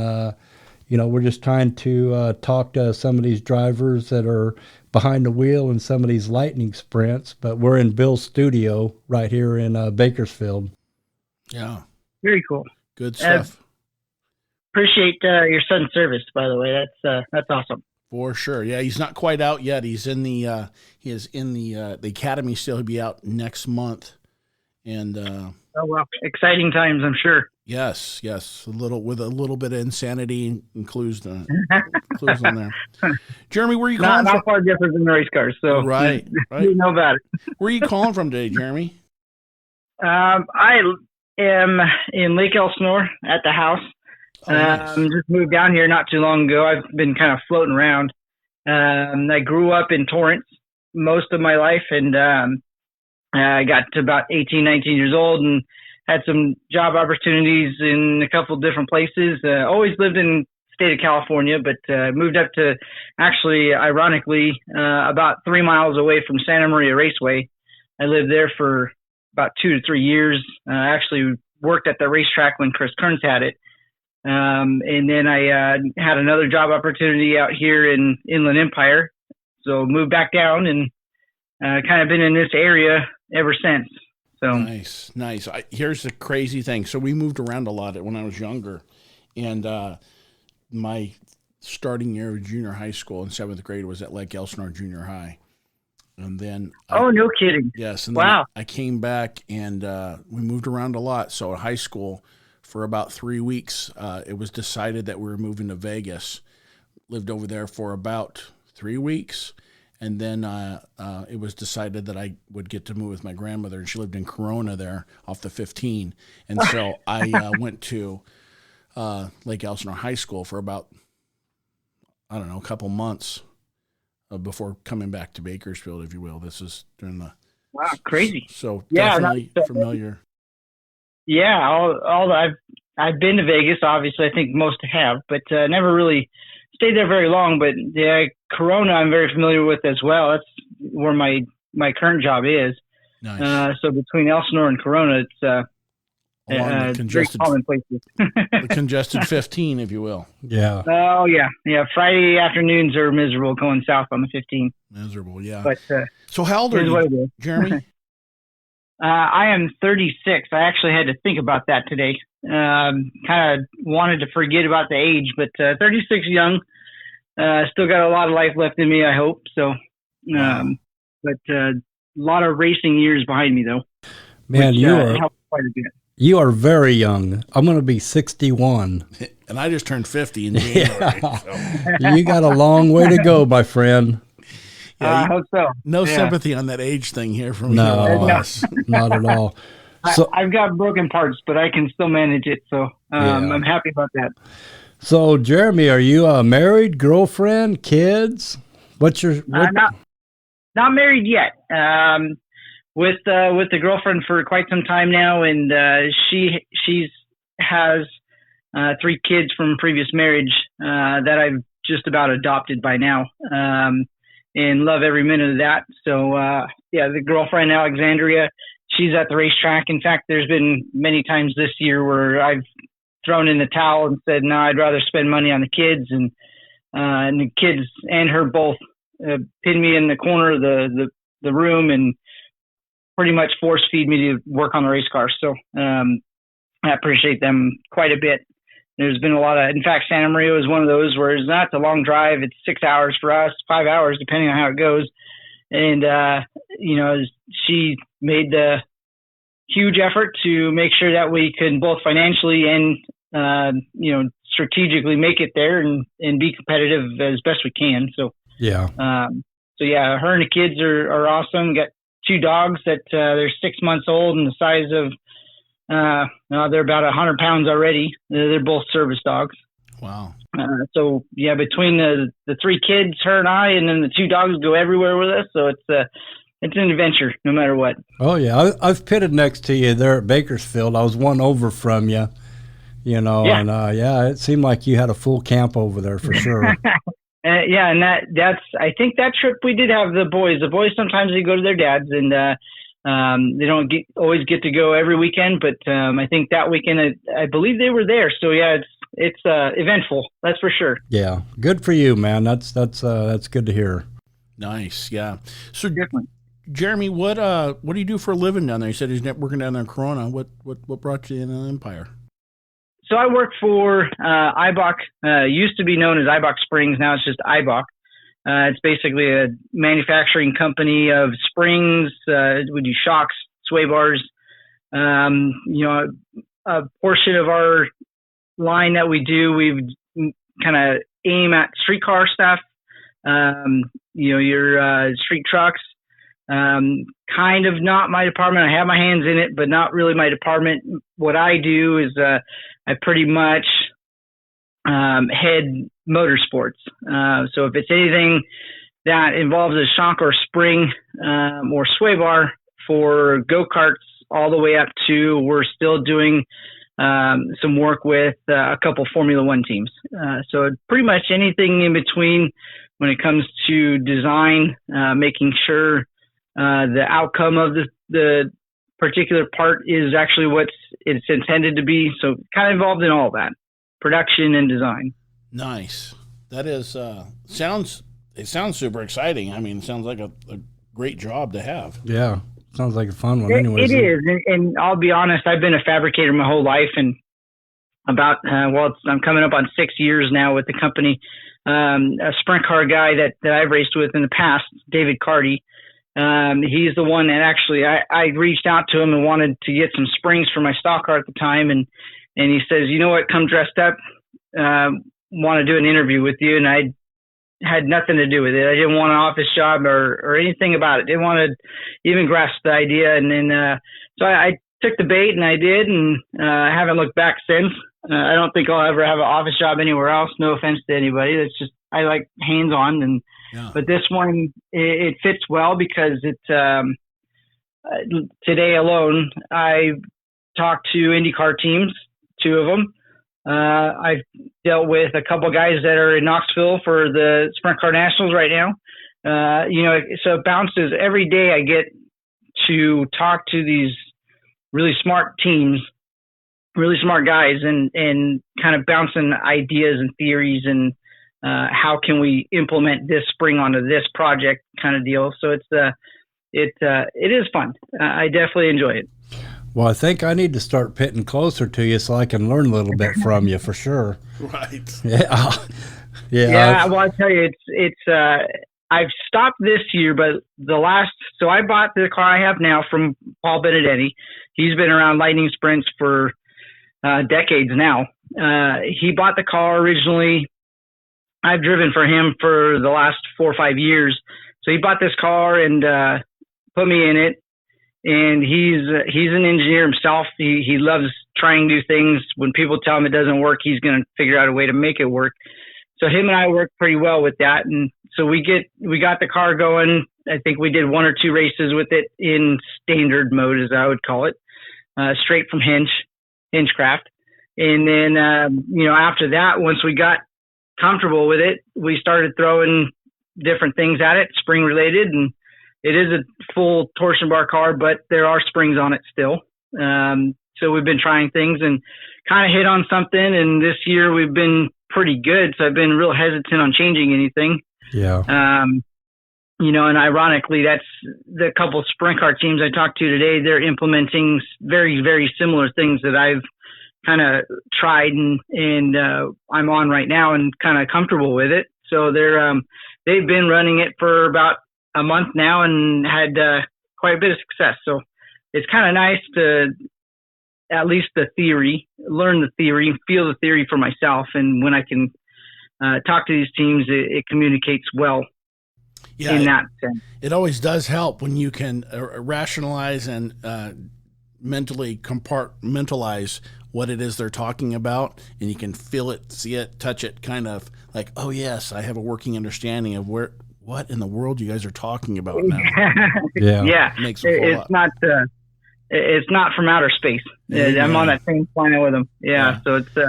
[SPEAKER 2] we're just trying to talk to some of these drivers that are behind the wheel in some of these lightning sprints, but we're in Bill's studio right here in Bakersfield.
[SPEAKER 1] Yeah.
[SPEAKER 4] Very cool.
[SPEAKER 1] Good stuff.
[SPEAKER 4] Appreciate your son's service, by the way. That's awesome.
[SPEAKER 1] For sure. Yeah, he's not quite out yet. He's in the the academy still. He'll be out next month. And
[SPEAKER 4] oh well, exciting times, I'm sure.
[SPEAKER 1] Yes. A little bit of insanity includes on there. Jeremy, where are you calling from?
[SPEAKER 4] Not far different than race cars, so
[SPEAKER 1] right.
[SPEAKER 4] You know about it.
[SPEAKER 1] Where are you calling from today, Jeremy?
[SPEAKER 4] I am in Lake Elsinore at the house.
[SPEAKER 1] Oh, nice.
[SPEAKER 4] Just moved down here not too long ago. I've been kind of floating around. I grew up in Torrance most of my life, and I got to about 18, 19 years old and had some job opportunities in a couple different places. Always lived in the state of California, but moved up to, actually, ironically, about 3 miles away from Santa Maria Raceway. I lived there for about 2 to 3 years. I actually worked at the racetrack when Chris Kearns had it. And then I had another job opportunity out here in Inland Empire. So moved back down and kind of been in this area ever since. So
[SPEAKER 1] Nice. Here's the crazy thing. So we moved around a lot when I was younger, and my starting year of junior high school in 7th grade was at Lake Elsinore Junior High. And then
[SPEAKER 4] no kidding.
[SPEAKER 1] Yes, and then
[SPEAKER 4] wow.
[SPEAKER 1] I came back, and we moved around a lot. So at high school, for about 3 weeks, it was decided that we were moving to Vegas. Lived over there for about 3 weeks. And then it was decided that I would get to move with my grandmother, and she lived in Corona there off the 15. And so I went to Lake Elsinore High School for about, I don't know, a couple months before coming back to Bakersfield, if you will. This is during the...
[SPEAKER 4] Wow, crazy.
[SPEAKER 1] So definitely familiar.
[SPEAKER 4] Yeah, I've been to Vegas, obviously. I think most have, but never really stayed there very long. But yeah, Corona I'm very familiar with as well. That's where my current job is.
[SPEAKER 1] Nice.
[SPEAKER 4] So between Elsinore and Corona, it's
[SPEAKER 1] the congested,
[SPEAKER 4] very common places.
[SPEAKER 1] the congested 15, if you will.
[SPEAKER 2] Yeah.
[SPEAKER 4] Oh yeah. Friday afternoons are miserable going south on the 15.
[SPEAKER 1] Miserable, yeah.
[SPEAKER 4] But
[SPEAKER 1] so how old are you, Jeremy?
[SPEAKER 4] I am 36. I actually had to think about that today. Kind of wanted to forget about the age, but 36 young. Still got a lot of life left in me, I hope. So, but a lot of racing years behind me, though.
[SPEAKER 2] Man,
[SPEAKER 4] which, helped quite a bit.
[SPEAKER 2] You are very young. I'm going to be 61.
[SPEAKER 1] And I just turned 50 in January. So.
[SPEAKER 2] You got a long way to go, my friend.
[SPEAKER 4] I hope so.
[SPEAKER 1] No sympathy on that age thing here from
[SPEAKER 2] no, not at all. So,
[SPEAKER 4] I've got broken parts, but I can still manage it. So I'm happy about that.
[SPEAKER 2] So, Jeremy, are you married, girlfriend, kids? What's your...
[SPEAKER 4] Not married yet. With the girlfriend for quite some time now, and she has 3 kids from previous marriage that I've just about adopted by now. And love every minute of that. So, the girlfriend, Alexandria, she's at the racetrack. In fact, there's been many times this year where I've thrown in the towel and said, no, I'd rather spend money on the kids. And the kids and her both pinned me in the corner of the room and pretty much force feed me to work on the race car. So I appreciate them quite a bit. There's been a lot of, in fact, Santa Maria is one of those where it's not a long drive. It's 6 hours for us, 5 hours, depending on how it goes. And, she made the huge effort to make sure that we can both financially and, strategically make it there and be competitive as best we can. So, her and the kids are awesome. Got 2 dogs that they're 6 months old and the size of, they're about 100 pounds already. They're both service dogs.
[SPEAKER 1] Wow.
[SPEAKER 4] Between the 3 kids, her and I, and then the 2 dogs go everywhere with us. So it's an adventure no matter what.
[SPEAKER 2] Oh yeah. I've pitted next to you there at Bakersfield. I was one over from you, and it seemed like you had a full camp over there for sure.
[SPEAKER 4] And that's I think that trip we did have the boys. The boys sometimes they go to their dads and they don't always get to go every weekend, but I think that weekend I believe they were there. So yeah, it's eventful. That's for sure.
[SPEAKER 2] Yeah, good for you, man. That's good to hear.
[SPEAKER 1] Nice, yeah. So
[SPEAKER 4] definitely.
[SPEAKER 1] Jeremy, what do you do for a living down there? You said he's working down there in Corona. What brought you in the Empire?
[SPEAKER 4] So I work for IBOC, used to be known as IBOC Springs. Now it's just IBOC. It's basically a manufacturing company of springs. We do shocks, sway bars. A portion of our line that we do, we kind of aim at streetcar stuff. Your street trucks, kind of not my department. I have my hands in it, but not really my department. What I do is I pretty much head motorsports. So if it's anything that involves a shock or spring or sway bar for go-karts all the way up to, we're still doing some work with a couple Formula One teams. So pretty much anything in between when it comes to design, making sure the outcome of the particular part is actually what it's intended to be. So kind of involved in all that, production and design.
[SPEAKER 1] Nice. That is, sounds super exciting. I mean, it sounds like a great job to have.
[SPEAKER 2] Yeah. Sounds like a fun one. Anyways,
[SPEAKER 4] it is. And I'll be honest, I've been a fabricator my whole life, and about, I'm coming up on 6 years now with the company. A sprint car guy that I've raced with in the past, David Carty. He's the one that actually, I reached out to him and wanted to get some springs for my stock car at the time. And he says, you know what, come dressed up, want to do an interview with you. And I had nothing to do with it. I didn't want an office job or anything about it. Didn't want to even grasp the idea. And then, so I took the bait and I did, and I haven't looked back since. I don't think I'll ever have an office job anywhere else. No offense to anybody. It's just, I like hands on. And, but this one, it fits well because it's, today alone, I talked to IndyCar teams, 2 of them. I've dealt with a couple guys that are in Knoxville for the Sprint Car Nationals right now. So it bounces every day. I get to talk to these really smart teams, really smart guys, and kind of bouncing ideas and theories and how can we implement this spring onto this project kind of deal. So it is fun. I definitely enjoy it.
[SPEAKER 2] Well, I think I need to start pitting closer to you so I can learn a little bit from you for sure.
[SPEAKER 1] Right.
[SPEAKER 2] Yeah.
[SPEAKER 4] Yeah. Well, I tell you, it's I've stopped this year, but so I bought the car I have now from Paul Benedetti. He's been around Lightning Sprints for decades now. He bought the car originally. I've driven for him for the last 4 or 5 years. So he bought this car and put me in it. And he's an engineer himself. He loves trying new things. When people tell him it doesn't work, he's going to figure out a way to make it work. So him and I work pretty well with that. And so we got the car going. I think we did 1 or 2 races with it in standard mode, as I would call it, straight from Hingecraft. And then, after that, once we got comfortable with it, we started throwing different things at it, spring related, and it is a full torsion bar car, but there are springs on it still. So we've been trying things and kind of hit on something. And this year we've been pretty good. So I've been real hesitant on changing anything.
[SPEAKER 2] Yeah.
[SPEAKER 4] And ironically, that's the couple sprint car teams I talked to today. They're implementing very, very similar things that I've kind of tried and I'm on right now and kind of comfortable with it. So they've been running it for about a month now and had quite a bit of success. So it's kind of nice to at least learn the theory, feel the theory for myself. And when I can talk to these teams, it communicates well in that sense.
[SPEAKER 1] It always does help when you can rationalize and mentally compartmentalize what it is they're talking about, and you can feel it, see it, touch it, kind of like, oh yes, I have a working understanding of what in the world you guys are talking about now.
[SPEAKER 4] Yeah.
[SPEAKER 1] It's
[SPEAKER 4] not from outer space. Yeah. I'm on that same planet with them. Yeah. So it's a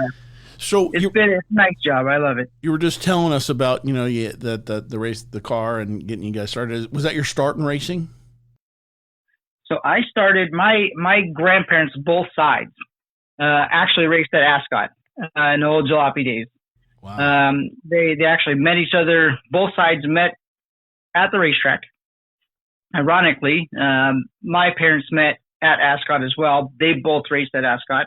[SPEAKER 4] nice job. I love it.
[SPEAKER 1] You were just telling us about, the race, the car, and getting you guys started. Was that your start in racing?
[SPEAKER 4] So I started, my grandparents, both sides, actually raced at Ascot in the old jalopy days.
[SPEAKER 1] Wow.
[SPEAKER 4] They actually met each other. Both sides met at the racetrack. Ironically, my parents met at Ascot as well. They both raced at Ascot.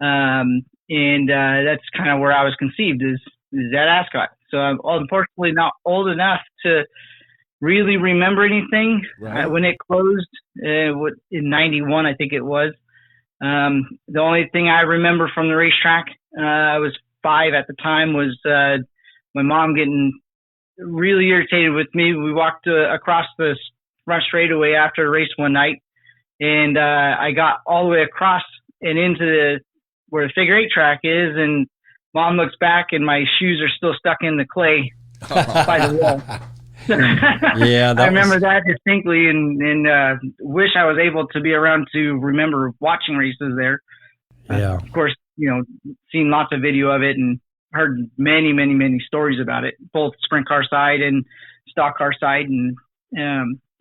[SPEAKER 4] And that's kind of where I was conceived is at Ascot. So I'm unfortunately not old enough to really remember anything.
[SPEAKER 1] Right.
[SPEAKER 4] When it closed in 91, I think it was. The only thing I remember from the racetrack, I was 5 at the time, was my mom getting really irritated with me. We walked across the front straightaway after a race one night, and I got all the way across and into where the figure 8 track is, and Mom looks back and my shoes are still stuck in the clay by the wall.
[SPEAKER 2] Yeah,
[SPEAKER 4] I remember that distinctly, and wish I was able to be around to remember watching races there.
[SPEAKER 2] Yeah.
[SPEAKER 4] Of course, seen lots of video of it and heard many, many, many stories about it, both sprint car side and stock car side. And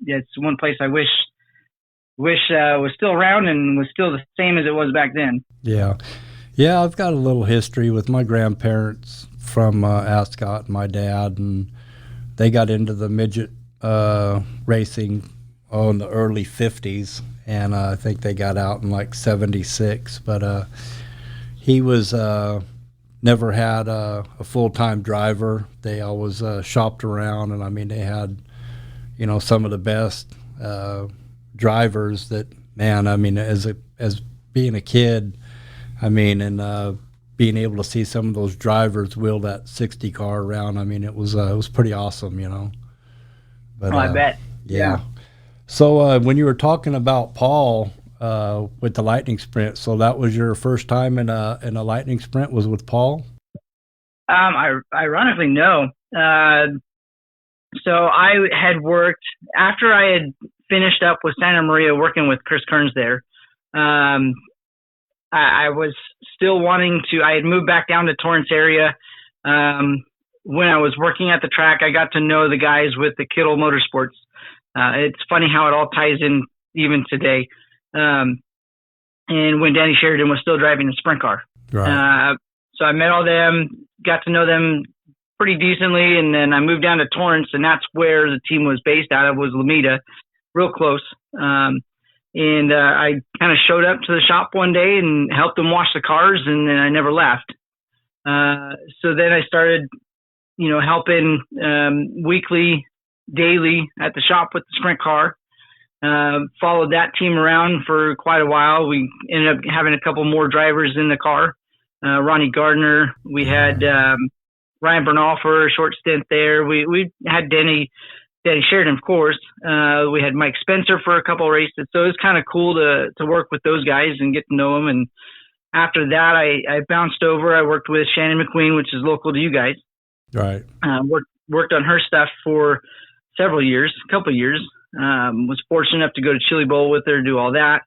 [SPEAKER 4] it's one place I wish was still around and was still the same as it was back then.
[SPEAKER 2] Yeah. Yeah, I've got a little history with my grandparents from Ascot and my dad, and they got into the midget racing in the early 50s, and I think they got out in like 76. But he was never had a full-time driver. They always shopped around, and I mean, they had, some of the best drivers that, man, I mean, as being a kid, I mean, and being able to see some of those drivers wheel that 60 car around, I mean, it was pretty awesome, But,
[SPEAKER 4] I bet.
[SPEAKER 2] Yeah. So when you were talking about Paul with the lightning sprint, so that was your first time in a lightning sprint was with Paul?
[SPEAKER 4] Ironically, no. So I had worked after I had finished up with Santa Maria working with Chris Kearns there. I was still wanting to. I had moved back down to Torrance area. When I was working at the track, I got to know the guys with the Kittle Motorsports. It's funny how it all ties in even today. And when Danny Sheridan was still driving the sprint car.
[SPEAKER 2] Right.
[SPEAKER 4] So I met all them, got to know them pretty decently, and then I moved down to Torrance, and that's where the team was based out of, was Lomita, real close. And I kind of showed up to the shop one day and helped them wash the cars, and then I never left. So then I started, helping weekly, daily at the shop with the sprint car. Followed that team around for quite a while. We ended up having a couple more drivers in the car. Ronnie Gardner. We had Ryan Bernal for a short stint there. We had Danny Sheridan, of course. We had Mike Spencer for a couple of races. So it was kind of cool to work with those guys and get to know them. And after that, I bounced over. I worked with Shannon McQueen, which is local to you guys.
[SPEAKER 2] Right.
[SPEAKER 4] Worked on her stuff for several years, a couple of years. Was fortunate enough to go to Chili Bowl with her, do all that.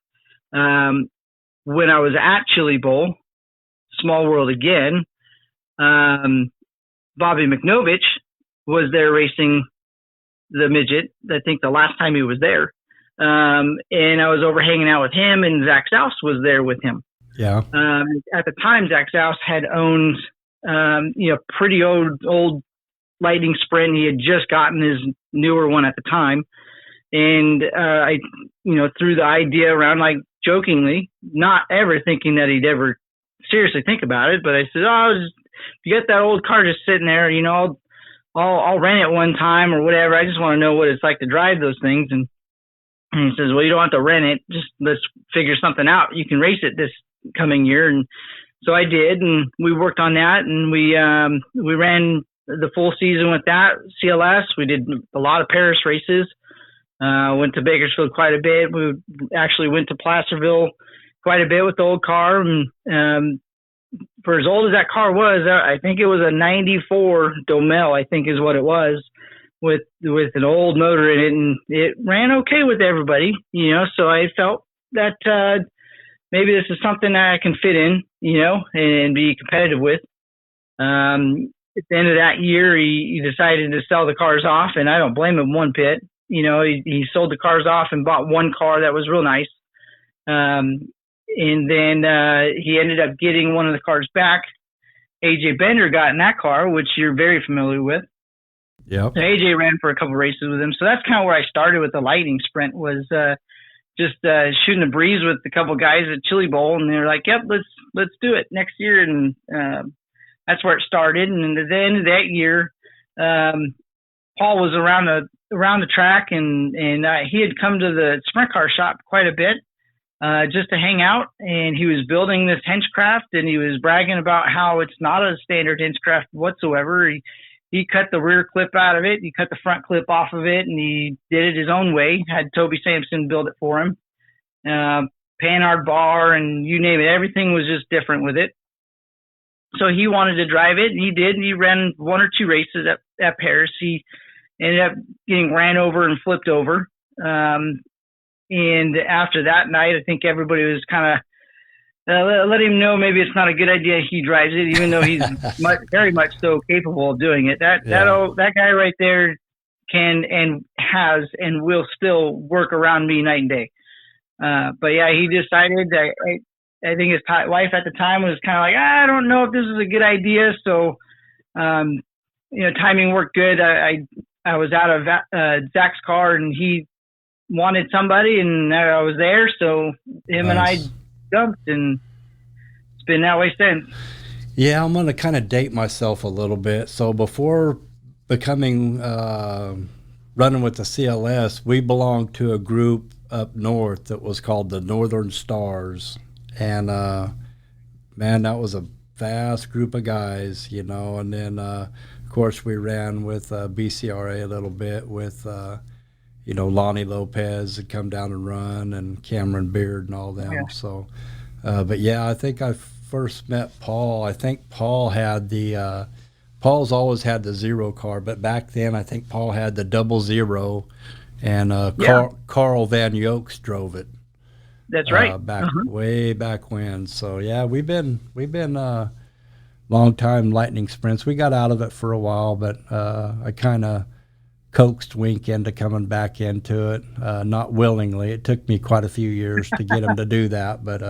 [SPEAKER 4] When I was at Chili Bowl, small world again, Bobby McNovich was there racing the midget. I think the last time he was there. And I was over hanging out with him, and Zach Souse was there with him.
[SPEAKER 2] Yeah.
[SPEAKER 4] At the time, Zach Souse had owned, pretty old Lightning Sprint. He had just gotten his newer one at the time. And I threw the idea around, like jokingly, not ever thinking that he'd ever seriously think about it. But I said, if you get that old car just sitting there, I'll rent it one time or whatever. I just want to know what it's like to drive those things. And he says, well, you don't have to rent it. Just let's figure something out. You can race it this coming year. And so I did, and we worked on that, and we ran the full season with that CLS. We did a lot of Paris races. Went to Bakersfield quite a bit. We actually went to Placerville quite a bit with the old car. And for as old as that car was, I think it was a 94 Domel, I think is what it was, with an old motor in it. And it ran okay with everybody, so I felt that maybe this is something that I can fit in, and be competitive with. At the end of that year, he decided to sell the cars off, and I don't blame him one bit. He sold the cars off and bought one car that was real nice. And then he ended up getting one of the cars back. AJ Bender got in that car, which you're very familiar with.
[SPEAKER 2] Yep.
[SPEAKER 4] So AJ ran for a couple of races with him. So that's kind of where I started with the Lightning Sprint, was just shooting the breeze with a couple of guys at Chili Bowl, and they're like, "Yep, let's do it next year." And that's where it started. And at the end of that year, Paul was around the track, and he had come to the sprint car shop quite a bit just to hang out. And he was building this henchcraft, and he was bragging about how it's not a standard henchcraft whatsoever. He he cut the rear clip out of it. He cut the front clip off of it, and he did it his own way. Had Toby Sampson build it for him. Panhard bar and you name it. Everything was just different with it. So he wanted to drive it, and he did. He ran 1 or 2 races at Paris. He ended up getting ran over and flipped over. And after that night, I think everybody was kind of let him know maybe it's not a good idea he drives it, even though he's very much so capable of doing it. That guy right there can and has and will still work around me night and day. But yeah, he decided that I think his wife at the time was kind of like, I don't know if this is a good idea. So, timing worked good. I was out of Zach's car, and he wanted somebody, and I was there. So him and I jumped, and it's been that way since.
[SPEAKER 2] Yeah, I'm going to kind of date myself a little bit. So before becoming running with the CLS, we belonged to a group up north that was called the Northern Stars. And, man, that was a vast group of guys, And then, of course, we ran with BCRA a little bit with, Lonnie Lopez had come down and run, and Cameron Beard and all them. Yeah. So, but, yeah, I think I first met Paul. I think Paul had Paul's always had the 0 car, but back then I think Paul had the 00, and Carl Van Yokes drove it.
[SPEAKER 4] That's right.
[SPEAKER 2] Way back when. So yeah, we've been long time lightning sprints. We got out of it for a while, but I kind of coaxed Wink into coming back into it, not willingly. It took me quite a few years to get him to do that, but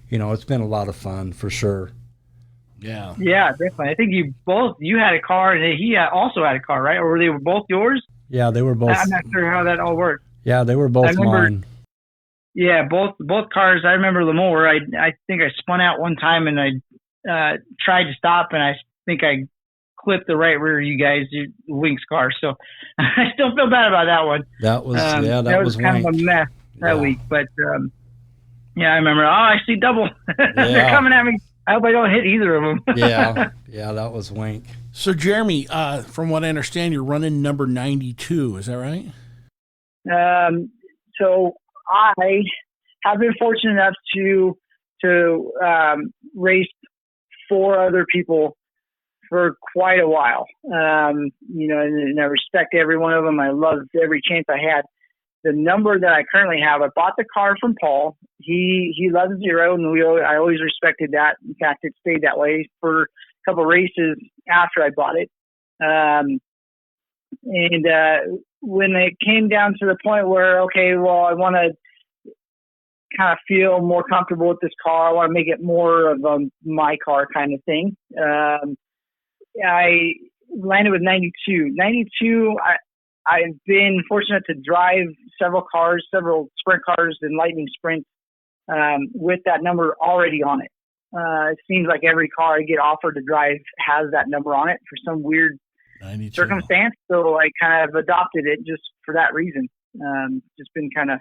[SPEAKER 2] it's been a lot of fun for sure.
[SPEAKER 1] Yeah.
[SPEAKER 4] Yeah, definitely. I think you had a car, and he also had a car, right? Or they were both yours?
[SPEAKER 2] Yeah, they were both.
[SPEAKER 4] I'm not sure how that all worked.
[SPEAKER 2] Yeah, they were both mine.
[SPEAKER 4] Yeah, both cars. I remember Lemoore. I think I spun out one time, and I tried to stop, and I think I clipped the right rear of you guys, Wink's car. So I still feel bad about that one.
[SPEAKER 2] That was
[SPEAKER 4] that was kind of a mess that week. But I remember. Oh, I see double. They're coming at me. I hope I don't hit either of them.
[SPEAKER 2] yeah, that was Wink.
[SPEAKER 1] So Jeremy, from what I understand, you're running number 92. Is that right?
[SPEAKER 4] So I have been fortunate enough to race 4 other people for quite a while. And I respect every one of them. I loved every chance I had. The number that I currently have, I bought the car from Paul. He loves 0, and I always respected that. In fact, it stayed that way for a couple of races after I bought it. When it came down to the point where, okay, well, I want to kind of feel more comfortable with this car. I want to make it more of my car kind of thing. I landed with 92. 92, I've been fortunate to drive several sprint cars and lightning sprints with that number already on it. It seems like every car I get offered to drive has that number on it for some weird 92. Circumstance. So I kind of adopted it just for that reason. Just been kind of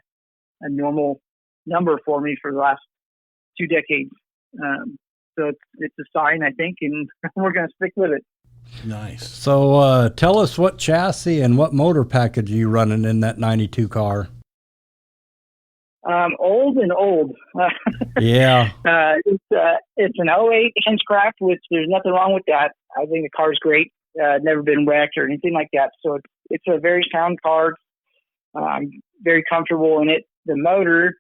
[SPEAKER 4] a normal number for me for the last 2 decades. So it's a sign, I think, and we're going to stick with it.
[SPEAKER 1] Nice.
[SPEAKER 2] So tell us what chassis and what motor package are you running in that 92 car?
[SPEAKER 4] Old and old.
[SPEAKER 2] Yeah.
[SPEAKER 4] It's an 08 Hinchcraft, which there's nothing wrong with that. I think the car's great. Never been wrecked or anything like that. So it's a very sound car. I'm very comfortable in it. The motor,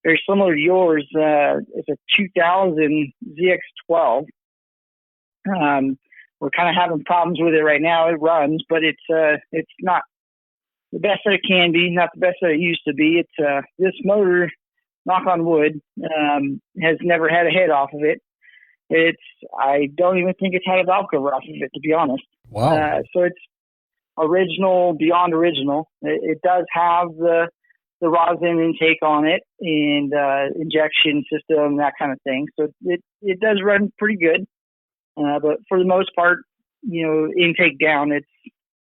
[SPEAKER 4] very similar to yours. It's a 2000 ZX12. We're kind of having problems with it right now. It runs, but it's not the best that it can be, not the best that it used to be. It's this motor, knock on wood, has never had a head off of it. I don't even think it's had a valve cover off of it, to be honest.
[SPEAKER 2] Wow.
[SPEAKER 4] So it's original, beyond original. It does have the rosin intake on it and injection system, that kind of thing. So it does run pretty good. But for the most part, intake down, it's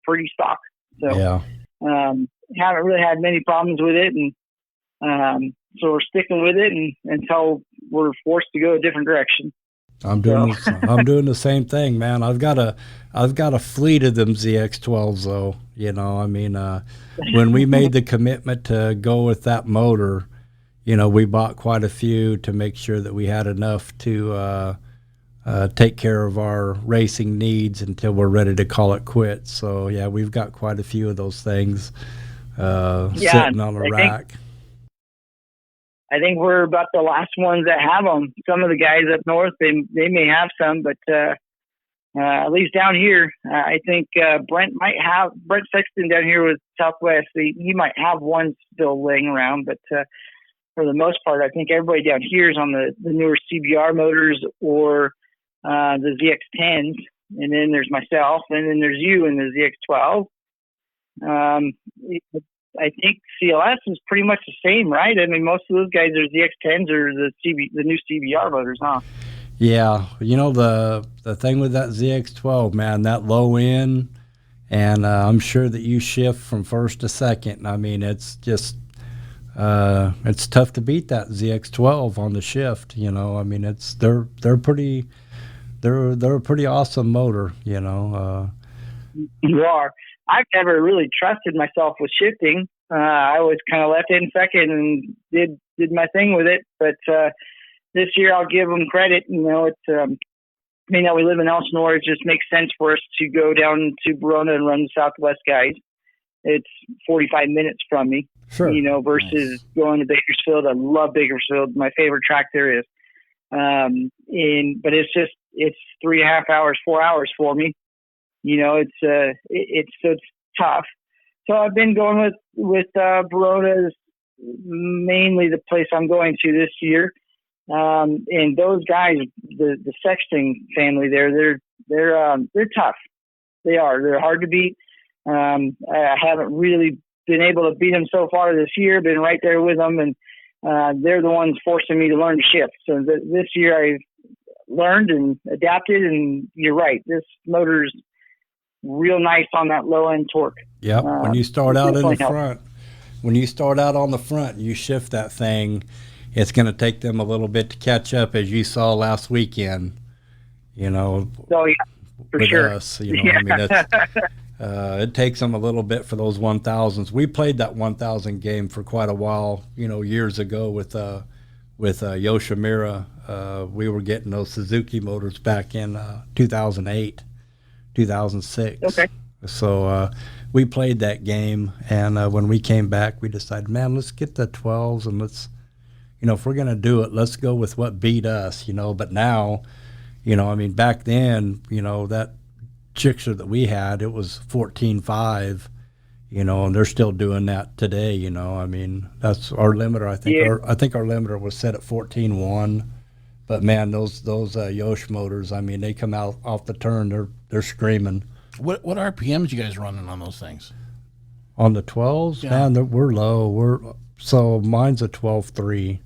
[SPEAKER 4] pretty stock. So
[SPEAKER 2] yeah.
[SPEAKER 4] Haven't really had many problems with it, and so we're sticking with it until we're forced to go a different direction.
[SPEAKER 2] I'm doing the same thing, man. I've got a fleet of them ZX12s though. I mean, when we made the commitment to go with that motor, we bought quite a few to make sure that we had enough to take care of our racing needs until we're ready to call it quits. So yeah, we've got quite a few of those things sitting on a rack.
[SPEAKER 4] I think we're about the last ones that have them. Some of the guys up north, they may have some, but at least down here, I think Brent Sexton down here with Southwest. He might have one still laying around, but for the most part, I think everybody down here is on the newer CBR motors or the ZX10s, and then there's myself, and then there's you in the ZX12. I think CLS is pretty much the same, right? I mean, most of those guys are ZX10s or the new CBR motors, huh?
[SPEAKER 2] Yeah, the thing with that ZX12, man, that low end, and I'm sure that you shift from first to second. I mean, it's just it's tough to beat that ZX12 on the shift. I mean, they're a pretty awesome motor.
[SPEAKER 4] You are. I've never really trusted myself with shifting. I was kind of left in second and did my thing with it. But this year I'll give them credit. It's being that we live in Elsinore, it just makes sense for us to go down to Verona and run the Southwest guys. It's 45 minutes from me,
[SPEAKER 2] sure.
[SPEAKER 4] Versus going to Bakersfield. I love Bakersfield. My favorite track there is. But it's 3.5 hours, 4 hours for me. It's tough. So I've been going with Verona, mainly the place I'm going to this year. And those guys, the Sexton family there, they're tough. They're hard to beat. I haven't really been able to beat them so far this year. Been right there with them, and they're the ones forcing me to learn to shift. So this year I've learned and adapted, and you're right. This motor's real nice on that low end torque.
[SPEAKER 2] Yep. When you start out in the front, on the front, you shift that thing. It's going to take them a little bit to catch up, as you saw last weekend.
[SPEAKER 4] Oh yeah, for
[SPEAKER 2] with
[SPEAKER 4] sure.
[SPEAKER 2] Us, I mean, it takes them a little bit for those 1000s. We played that 1000 game for quite a while, years ago with Yoshimura. We were getting those Suzuki motors back in 2008. 2006.
[SPEAKER 4] Okay.
[SPEAKER 2] So we played that game, and when we came back, we decided, man, let's get the 12s, and let's, if we're going to do it, let's go with what beat us, But now, I mean, back then, that Gixxer that we had, it was 14.5, and they're still doing that today, I mean, that's our limiter. I think our limiter was set at 14.1. But man, those Yosh motors, I mean, they come out off the turn, they're screaming.
[SPEAKER 1] What RPMs you guys running on those things?
[SPEAKER 2] On the 12s, yeah. Man, we're low. So mine's a 12.3.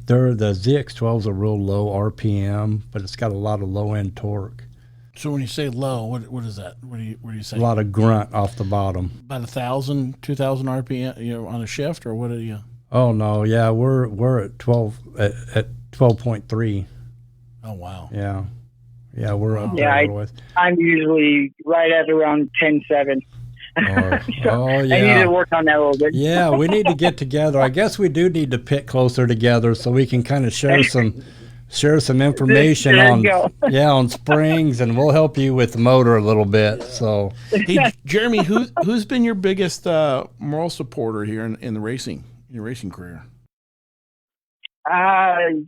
[SPEAKER 2] The ZX12's a real low RPM, but it's got a lot of low end torque.
[SPEAKER 1] So when you say low, what is that? What do you say?
[SPEAKER 2] A lot of grunt off the bottom.
[SPEAKER 1] About 1,000, 2,000 RPM, on a shift, or what are you?
[SPEAKER 2] Oh no, yeah, we're at 12.3.
[SPEAKER 1] Oh wow.
[SPEAKER 2] Yeah, we're up there.
[SPEAKER 4] I'm usually right at around 10.7.
[SPEAKER 2] Oh yeah.
[SPEAKER 4] I need to work on that a little bit.
[SPEAKER 2] Yeah, we need to get together. I guess we do need to pit closer together so we can kind of share some information on springs, and we'll help you with the motor a little bit. So,
[SPEAKER 1] hey, Jeremy, who's been your biggest moral supporter here in your racing career?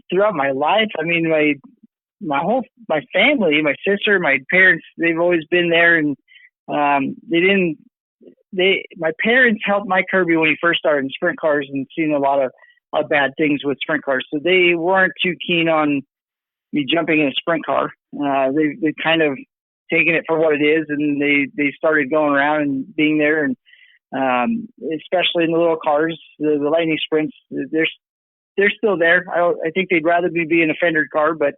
[SPEAKER 4] Throughout my life, I mean, my family, my sister, my parents, they've always been there, and my parents helped Mike Kirby when he first started in sprint cars and seen a lot of bad things with sprint cars. So they weren't too keen on me jumping in a sprint car. They kind of taken it for what it is, and they started going around and being there, and especially in the little cars, the Lightning Sprints, they're still there. I think they'd rather be in a fender car, but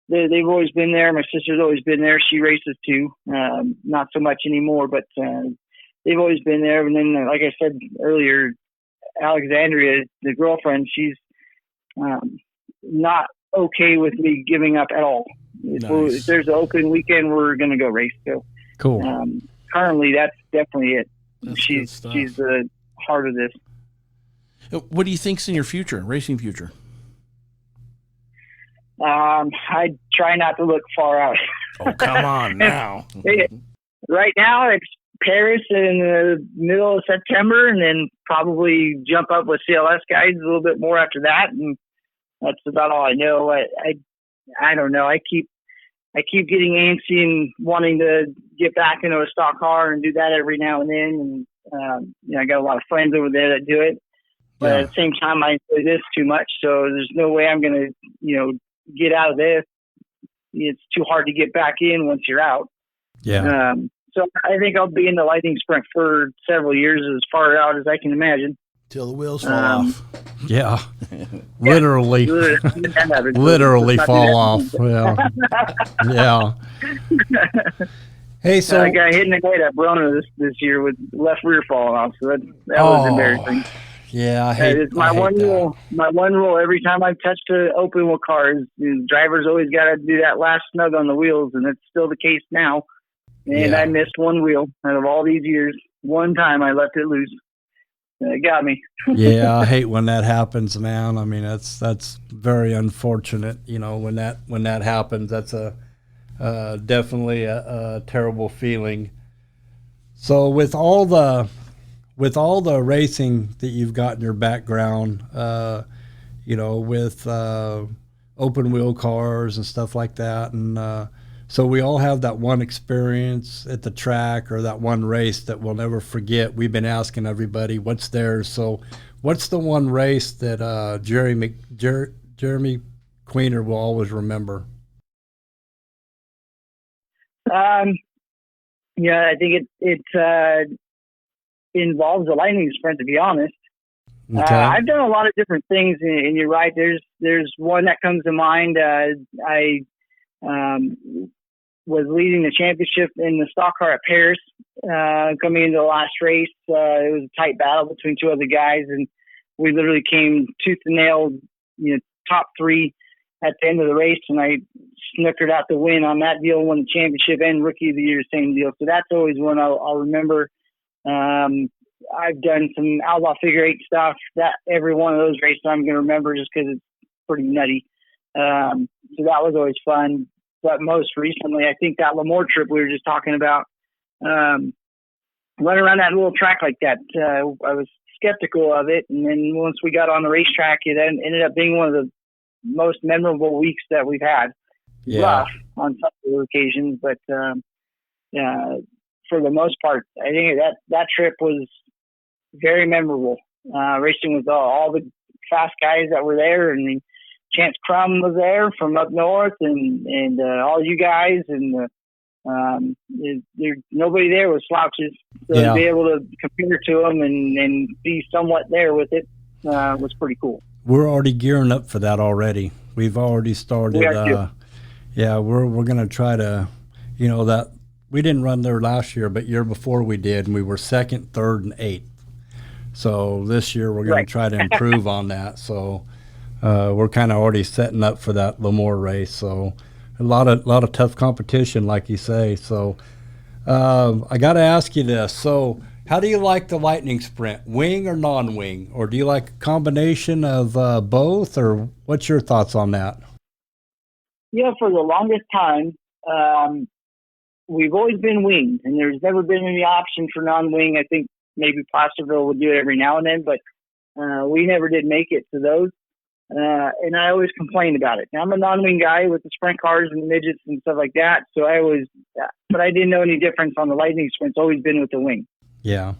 [SPEAKER 4] they've always been there. My sister's always been there. She races too, not so much anymore, but they've always been there. And then, like I said earlier, Alexandria, the girlfriend, she's not okay with me giving up at all. If there's an open weekend, we're going to go race. So
[SPEAKER 2] cool.
[SPEAKER 4] Currently, that's definitely it.
[SPEAKER 1] That's
[SPEAKER 4] She's the heart of this.
[SPEAKER 1] What do you think's in your future, racing future?
[SPEAKER 4] I try not to look far out.
[SPEAKER 1] Oh, come on now.
[SPEAKER 4] Right now, it's Paris in the middle of September, and then probably jump up with CLS guys a little bit more after that. And that's about all I know. I don't know. I keep getting antsy and wanting to get back into a stock car and do that every now and then. And I got a lot of friends over there that do it. But at the same time, I enjoy this too much, so there's no way I'm going to, get out of this. It's too hard to get back in once you're out.
[SPEAKER 2] Yeah.
[SPEAKER 4] So I think I'll be in the Lightning Sprint for several years, as far out as I can imagine.
[SPEAKER 1] Till the wheels fall off.
[SPEAKER 2] Yeah. Literally. Literally fall off. Yeah. Yeah. Hey, so
[SPEAKER 4] I got hit in the head at Brona this year with left rear falling off, so that was embarrassing.
[SPEAKER 2] Yeah, I hate
[SPEAKER 4] it's my one rule. My one rule every time I've touched an open wheel car is the driver's always got to do that last snug on the wheels, and it's still the case now. And I missed one wheel out of all these years. One time I left it loose. It got me.
[SPEAKER 2] Yeah, I hate when that happens, man. I mean, that's very unfortunate. When that happens, that's definitely a terrible feeling. So with all the racing that you've got in your background, with open wheel cars and stuff like that, and so we all have that one experience at the track or that one race that we'll never forget. We've been asking everybody what's theirs. So what's the one race that Jeremy Queener will always remember?
[SPEAKER 4] I think it involves the Lightning Sprint, to be honest.
[SPEAKER 2] Okay.
[SPEAKER 4] I've done a lot of different things, and you're right. There's one that comes to mind. I was leading the championship in the stock car at Paris, coming into the last race. It was a tight battle between two other guys, and we literally came tooth and nail, top three at the end of the race, and I snookered out the win on that deal, won the championship and Rookie of the Year, same deal. So that's always one I'll remember. I've done some outlaw figure eight stuff. That every one of those races I'm going to remember just because it's pretty nutty. So that was always fun. But most recently, I think that Lemoore trip we were just talking about, running around that little track like that, I was skeptical of it. And then once we got on the racetrack, it ended up being one of the most memorable weeks that we've had.
[SPEAKER 2] Yeah.
[SPEAKER 4] Rough on some occasions, but for the most part, I think that trip was very memorable. Racing with all the fast guys that were there, and Chance Crum was there from up north, and all you guys, and nobody there was slouches. So to be able to compare to them and be somewhat there with it was pretty cool.
[SPEAKER 2] We're already gearing up for that already. We've already started. We're going to try to, that we didn't run there last year, but year before we did, and we were second, third, and eighth. So this year we're going to try to improve on that. So we're kind of already setting up for that Lemoore race. So a lot of tough competition, like you say. So I got to ask you this. So how do you like the Lightning Sprint, wing or non-wing? Or do you like a combination of both? Or what's your thoughts on that?
[SPEAKER 4] For the longest time, we've always been winged, and there's never been any option for non-wing. I think maybe Placerville would do it every now and then, but we never did make it to those. And I always complained about it. Now, I'm a non-wing guy with the sprint cars and the midgets and stuff like that, so but I didn't know any difference on the Lightning Sprint. It's always been with the wing.
[SPEAKER 2] Yeah.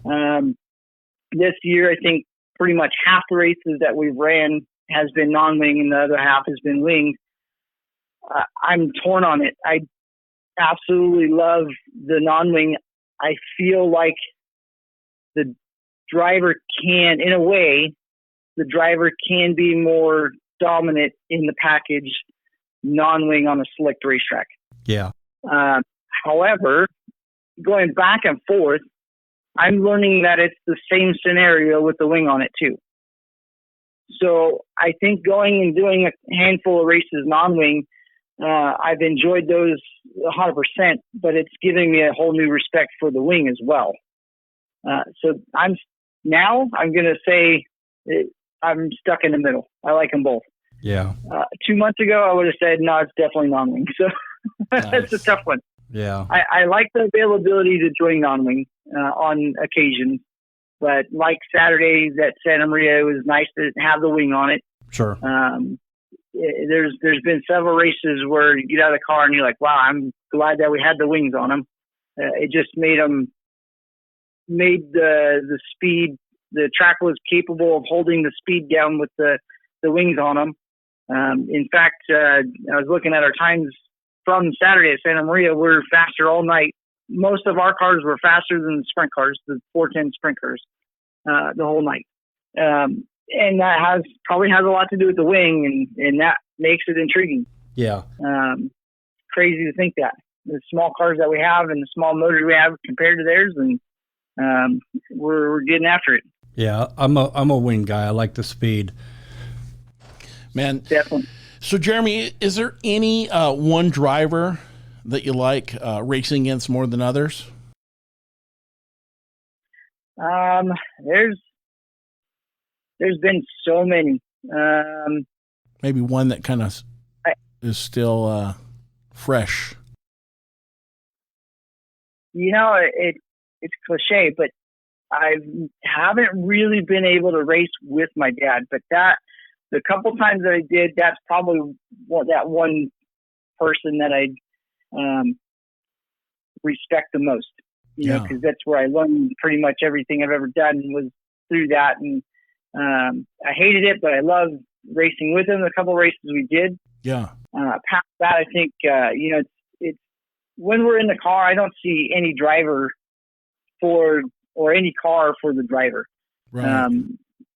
[SPEAKER 4] This year, I think pretty much half the races that we've ran has been non-wing, and the other half has been winged. I'm torn on it. I absolutely love the non-wing. I feel like the driver can, in a way, be more dominant in the package non-wing on a slicked racetrack.
[SPEAKER 2] Yeah.
[SPEAKER 4] However, going back and forth, I'm learning that it's the same scenario with the wing on it too. So I think going and doing a handful of races non-wing, I've enjoyed those 100%, but it's giving me a whole new respect for the wing as well. So I'm going to say I'm stuck in the middle. I like them both.
[SPEAKER 2] Yeah.
[SPEAKER 4] 2 months ago, I would have said, no, it's definitely non-wing. So that's a tough one.
[SPEAKER 2] Yeah.
[SPEAKER 4] I like the availability to join non-wing on occasion, but like Saturdays at Santa Maria, it was nice to have the wing on it.
[SPEAKER 2] Sure.
[SPEAKER 4] There's been several races where you get out of the car and you're like, wow, I'm glad that we had the wings on them. It just made the speed. The track was capable of holding the speed down with the wings on them. In fact, I was looking at our times from Saturday at Santa Maria. We're faster all night. Most of our cars were faster than the sprint cars, the 410 sprint cars, the whole night. And that probably has a lot to do with the wing, and that makes it intriguing.
[SPEAKER 2] Yeah.
[SPEAKER 4] Crazy to think that the small cars that we have and the small motors we have compared to theirs, and we're getting after it.
[SPEAKER 2] Yeah, I'm a wing guy. I like the speed.
[SPEAKER 1] Man,
[SPEAKER 4] definitely.
[SPEAKER 1] So, Jeremy, is there any one driver that you like racing against more than others?
[SPEAKER 4] There's been so many.
[SPEAKER 1] Maybe one that kind of is still fresh.
[SPEAKER 4] You know, it's cliche, but I haven't really been able to race with my dad. But the couple times that I did, that's probably that one person that I respect the most. You know, because that's where I learned pretty much everything I've ever done was through that. And I hated it, but I loved racing with him. The couple races we did.
[SPEAKER 1] Yeah.
[SPEAKER 4] Past that, I think it's when we're in the car, I don't see any driver or any car for the driver.
[SPEAKER 1] Right.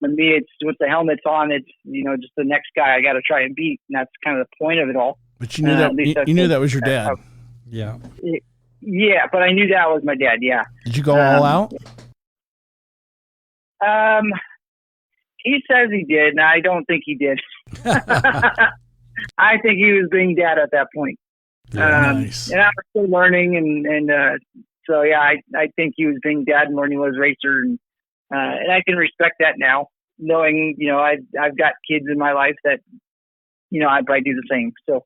[SPEAKER 4] For me, it's with the helmets on. It's just the next guy I got to try and beat, and that's kind of the point of it all.
[SPEAKER 1] But you knew that you knew that was your dad.
[SPEAKER 2] Yeah.
[SPEAKER 4] Yeah, but I knew that was my dad. Yeah.
[SPEAKER 1] Did you go all out?
[SPEAKER 4] He says he did, and I don't think he did. I think he was being dad at that point.
[SPEAKER 1] Nice.
[SPEAKER 4] And I was still learning, and so yeah, I think he was being dad more than he was racer, and I can respect that now, knowing I've got kids in my life that I'd probably do the same. So,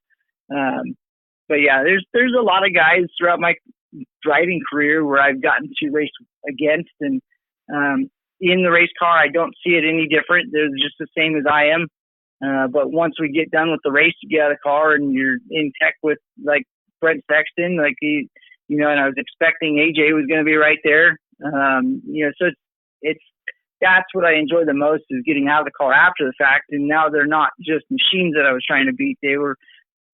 [SPEAKER 4] but yeah, there's a lot of guys throughout my driving career where I've gotten to race against, and in the race car, I don't see it any different. They're just the same as I am. But once we get done with the race, you get out of the car and you're in tech with like Brent Sexton, like and I was expecting AJ was going to be right there. So it's that's what I enjoy the most is getting out of the car after the fact. And now they're not just machines that I was trying to beat; they were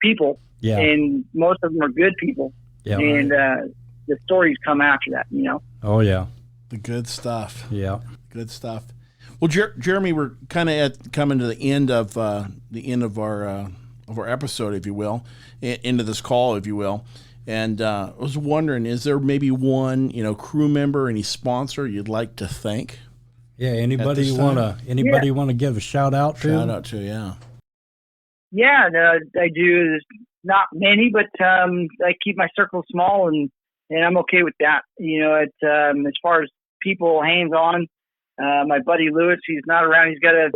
[SPEAKER 4] people, and most of them are good people. Yeah, and the stories come after that.
[SPEAKER 2] Oh yeah,
[SPEAKER 1] the good stuff.
[SPEAKER 2] Yeah,
[SPEAKER 1] good stuff. Well, Jeremy, we're kind of coming to the end of our episode, if you will, into this call, if you will. And I was wondering, is there maybe one crew member, any sponsor you'd like to thank?
[SPEAKER 2] Yeah, anybody you want to give a shout out to?
[SPEAKER 1] Shout out to, yeah.
[SPEAKER 4] Yeah, I do. There's not many, but I keep my circle small, and I'm okay with that. As far as people hands on. My buddy Lewis, he's not around. He's got a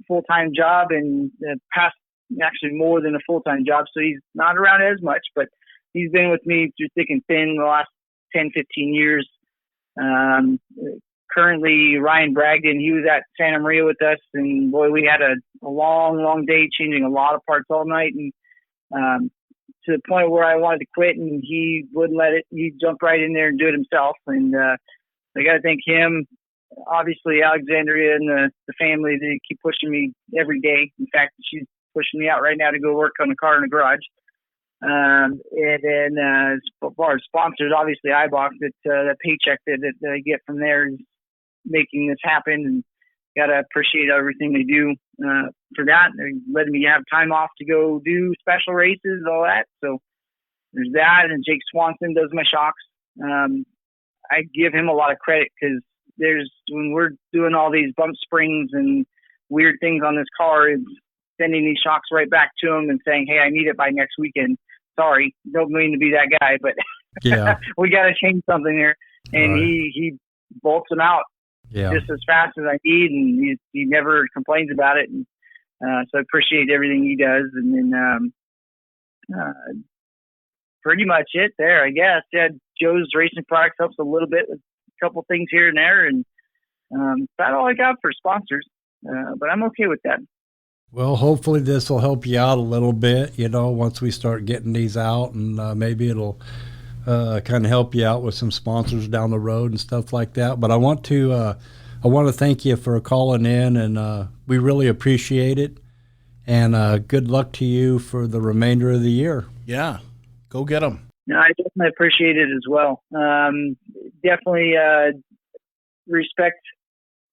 [SPEAKER 4] full-time job and past actually more than a full-time job. So he's not around as much, but he's been with me through thick and thin the last 10, 15 years. Currently Ryan Bragdon, he was at Santa Maria with us, and boy, we had a long, long day changing a lot of parts all night. And, to the point where I wanted to quit, and he wouldn't let it. He jumped right in there and do it himself. And, I got to thank him. Obviously, Alexandria and the family, they keep pushing me every day. In fact, she's pushing me out right now to go work on a car in the garage. And then as far as sponsors, obviously iBox, that paycheck that I get from there is making this happen. And got to appreciate everything they do for that. They're letting me have time off to go do special races, all that. So there's that. And Jake Swanson does my shocks. I give him a lot of credit because when we're doing all these bump springs and weird things on this car. It's sending these shocks right back to him and saying, "Hey, I need it by next weekend. Sorry, don't mean to be that guy, but
[SPEAKER 2] Yeah.
[SPEAKER 4] we got to change something here." And
[SPEAKER 2] Right.
[SPEAKER 4] he bolts them out
[SPEAKER 2] Yeah.
[SPEAKER 4] just as fast as I need, and he never complains about it. And so I appreciate everything he does. And then pretty much it there, I guess. Yeah, Joe's Racing Products helps a little bit with a couple things here and there, and that's all I got for sponsors. But I'm okay with that.
[SPEAKER 2] Well, hopefully this will help you out a little bit, once we start getting these out, and maybe it'll kind of help you out with some sponsors down the road and stuff like that. But I want to thank you for calling in, and we really appreciate it. And good luck to you for the remainder of the year.
[SPEAKER 1] Yeah, go get them.
[SPEAKER 4] No, I definitely appreciate it as well. Definitely respect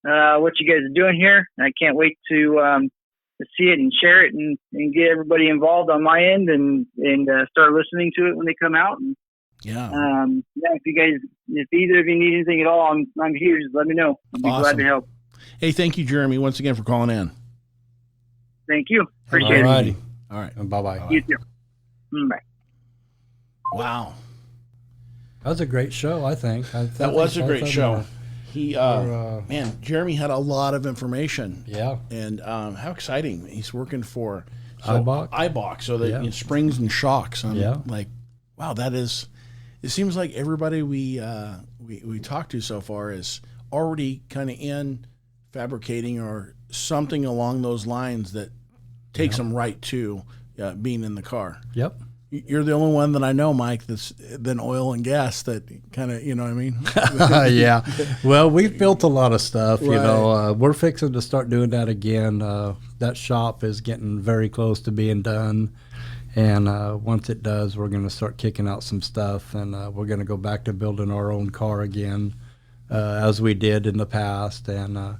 [SPEAKER 4] what you guys are doing here. I can't wait to see it and share it and get everybody involved on my end and start listening to it when they come out. And,
[SPEAKER 1] Yeah.
[SPEAKER 4] If either of you need anything at all, I'm here. Just let me know. I'll be glad to help.
[SPEAKER 1] Hey, thank you, Jeremy, once again for calling in.
[SPEAKER 4] Thank you. Appreciate it.
[SPEAKER 2] Alrighty.
[SPEAKER 1] All right.
[SPEAKER 2] Bye-bye.
[SPEAKER 4] You too. Bye.
[SPEAKER 1] Wow.
[SPEAKER 2] That was a great show, I think.
[SPEAKER 1] That was a great show. He, man, Jeremy had a lot of information.
[SPEAKER 2] Yeah.
[SPEAKER 1] And how exciting. He's working for
[SPEAKER 2] iBox.
[SPEAKER 1] so that springs and shocks.
[SPEAKER 2] Yeah.
[SPEAKER 1] Like, wow, it seems like everybody we talked to so far is already kind of in fabricating or something along those lines that takes them right to being in the car.
[SPEAKER 2] Yep.
[SPEAKER 1] You're the only one that I know, Mike, that's been oil and gas that kind of, you know what I mean?
[SPEAKER 2] Yeah. Well, we've built a lot of stuff,
[SPEAKER 1] Right.
[SPEAKER 2] We're fixing to start doing that again. That shop is getting very close to being done. And once it does, we're going to start kicking out some stuff, and we're going to go back to building our own car again, as we did in the past. And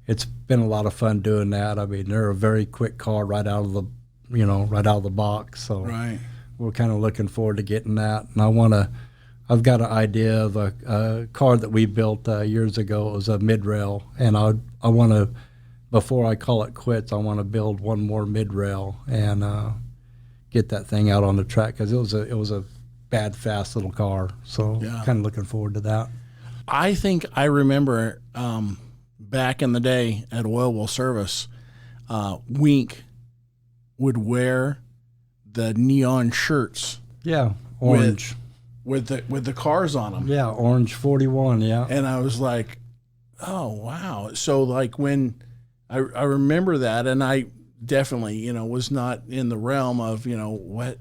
[SPEAKER 2] it's been a lot of fun doing that. I mean, they're a very quick car right out of the box. So
[SPEAKER 1] Right.
[SPEAKER 2] we're kind of looking forward to getting that. And I've got an idea of a car that we built years ago. It was a mid-rail, and I want to, before I call it quits, I want to build one more mid-rail and get that thing out on the track, because it was a bad, fast little car. So kind of looking forward to that.
[SPEAKER 1] I think I remember back in the day at Oil Will Service, Wink would wear the neon shirts.
[SPEAKER 2] Yeah, orange.
[SPEAKER 1] With the cars on them.
[SPEAKER 2] Yeah, orange 41, yeah.
[SPEAKER 1] And I was like, oh, wow. So, like, when I remember that, and I definitely, was not in the realm of, what,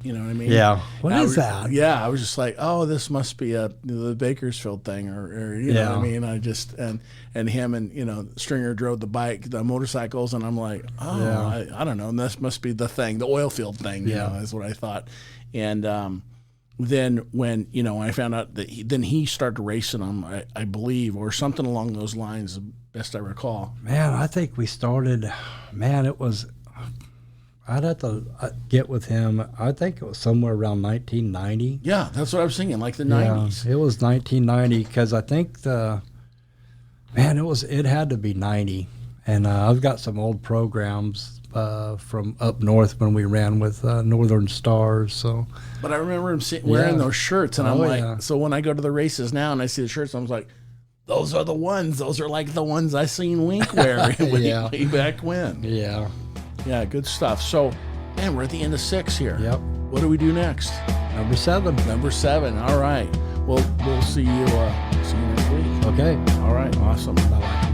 [SPEAKER 1] you know what I mean?
[SPEAKER 2] Yeah. What is that?
[SPEAKER 1] Yeah, I was just like, oh, this must be the Bakersfield thing, or you know what I mean? I just, and him and, Stringer drove the motorcycles, and I'm like, oh, I don't know, and this must be the thing, the oil field thing, is what I thought. And then when, I found out that he started racing them, I believe, or something along those lines, the best I recall.
[SPEAKER 2] Man, I think we started, I'd have to get with him. I think it was somewhere around 1990.
[SPEAKER 1] Yeah, that's what I was thinking, like the 90s.
[SPEAKER 2] It was 1990, because I think it had to be 90. And I've got some old programs from up north when we ran with Northern Stars. So,
[SPEAKER 1] but I remember him wearing those shirts, and I'm like, so when I go to the races now and I see the shirts, I'm like, those are the ones. Those are like the ones I seen Wink wear way back when.
[SPEAKER 2] Yeah.
[SPEAKER 1] Yeah, good stuff. So, man, we're at the end of 6 here.
[SPEAKER 2] Yep.
[SPEAKER 1] What do we do next?
[SPEAKER 2] Number 7.
[SPEAKER 1] Number 7. All right. Well, we'll see you next week.
[SPEAKER 2] Okay.
[SPEAKER 1] All right. Awesome.
[SPEAKER 2] Bye-bye.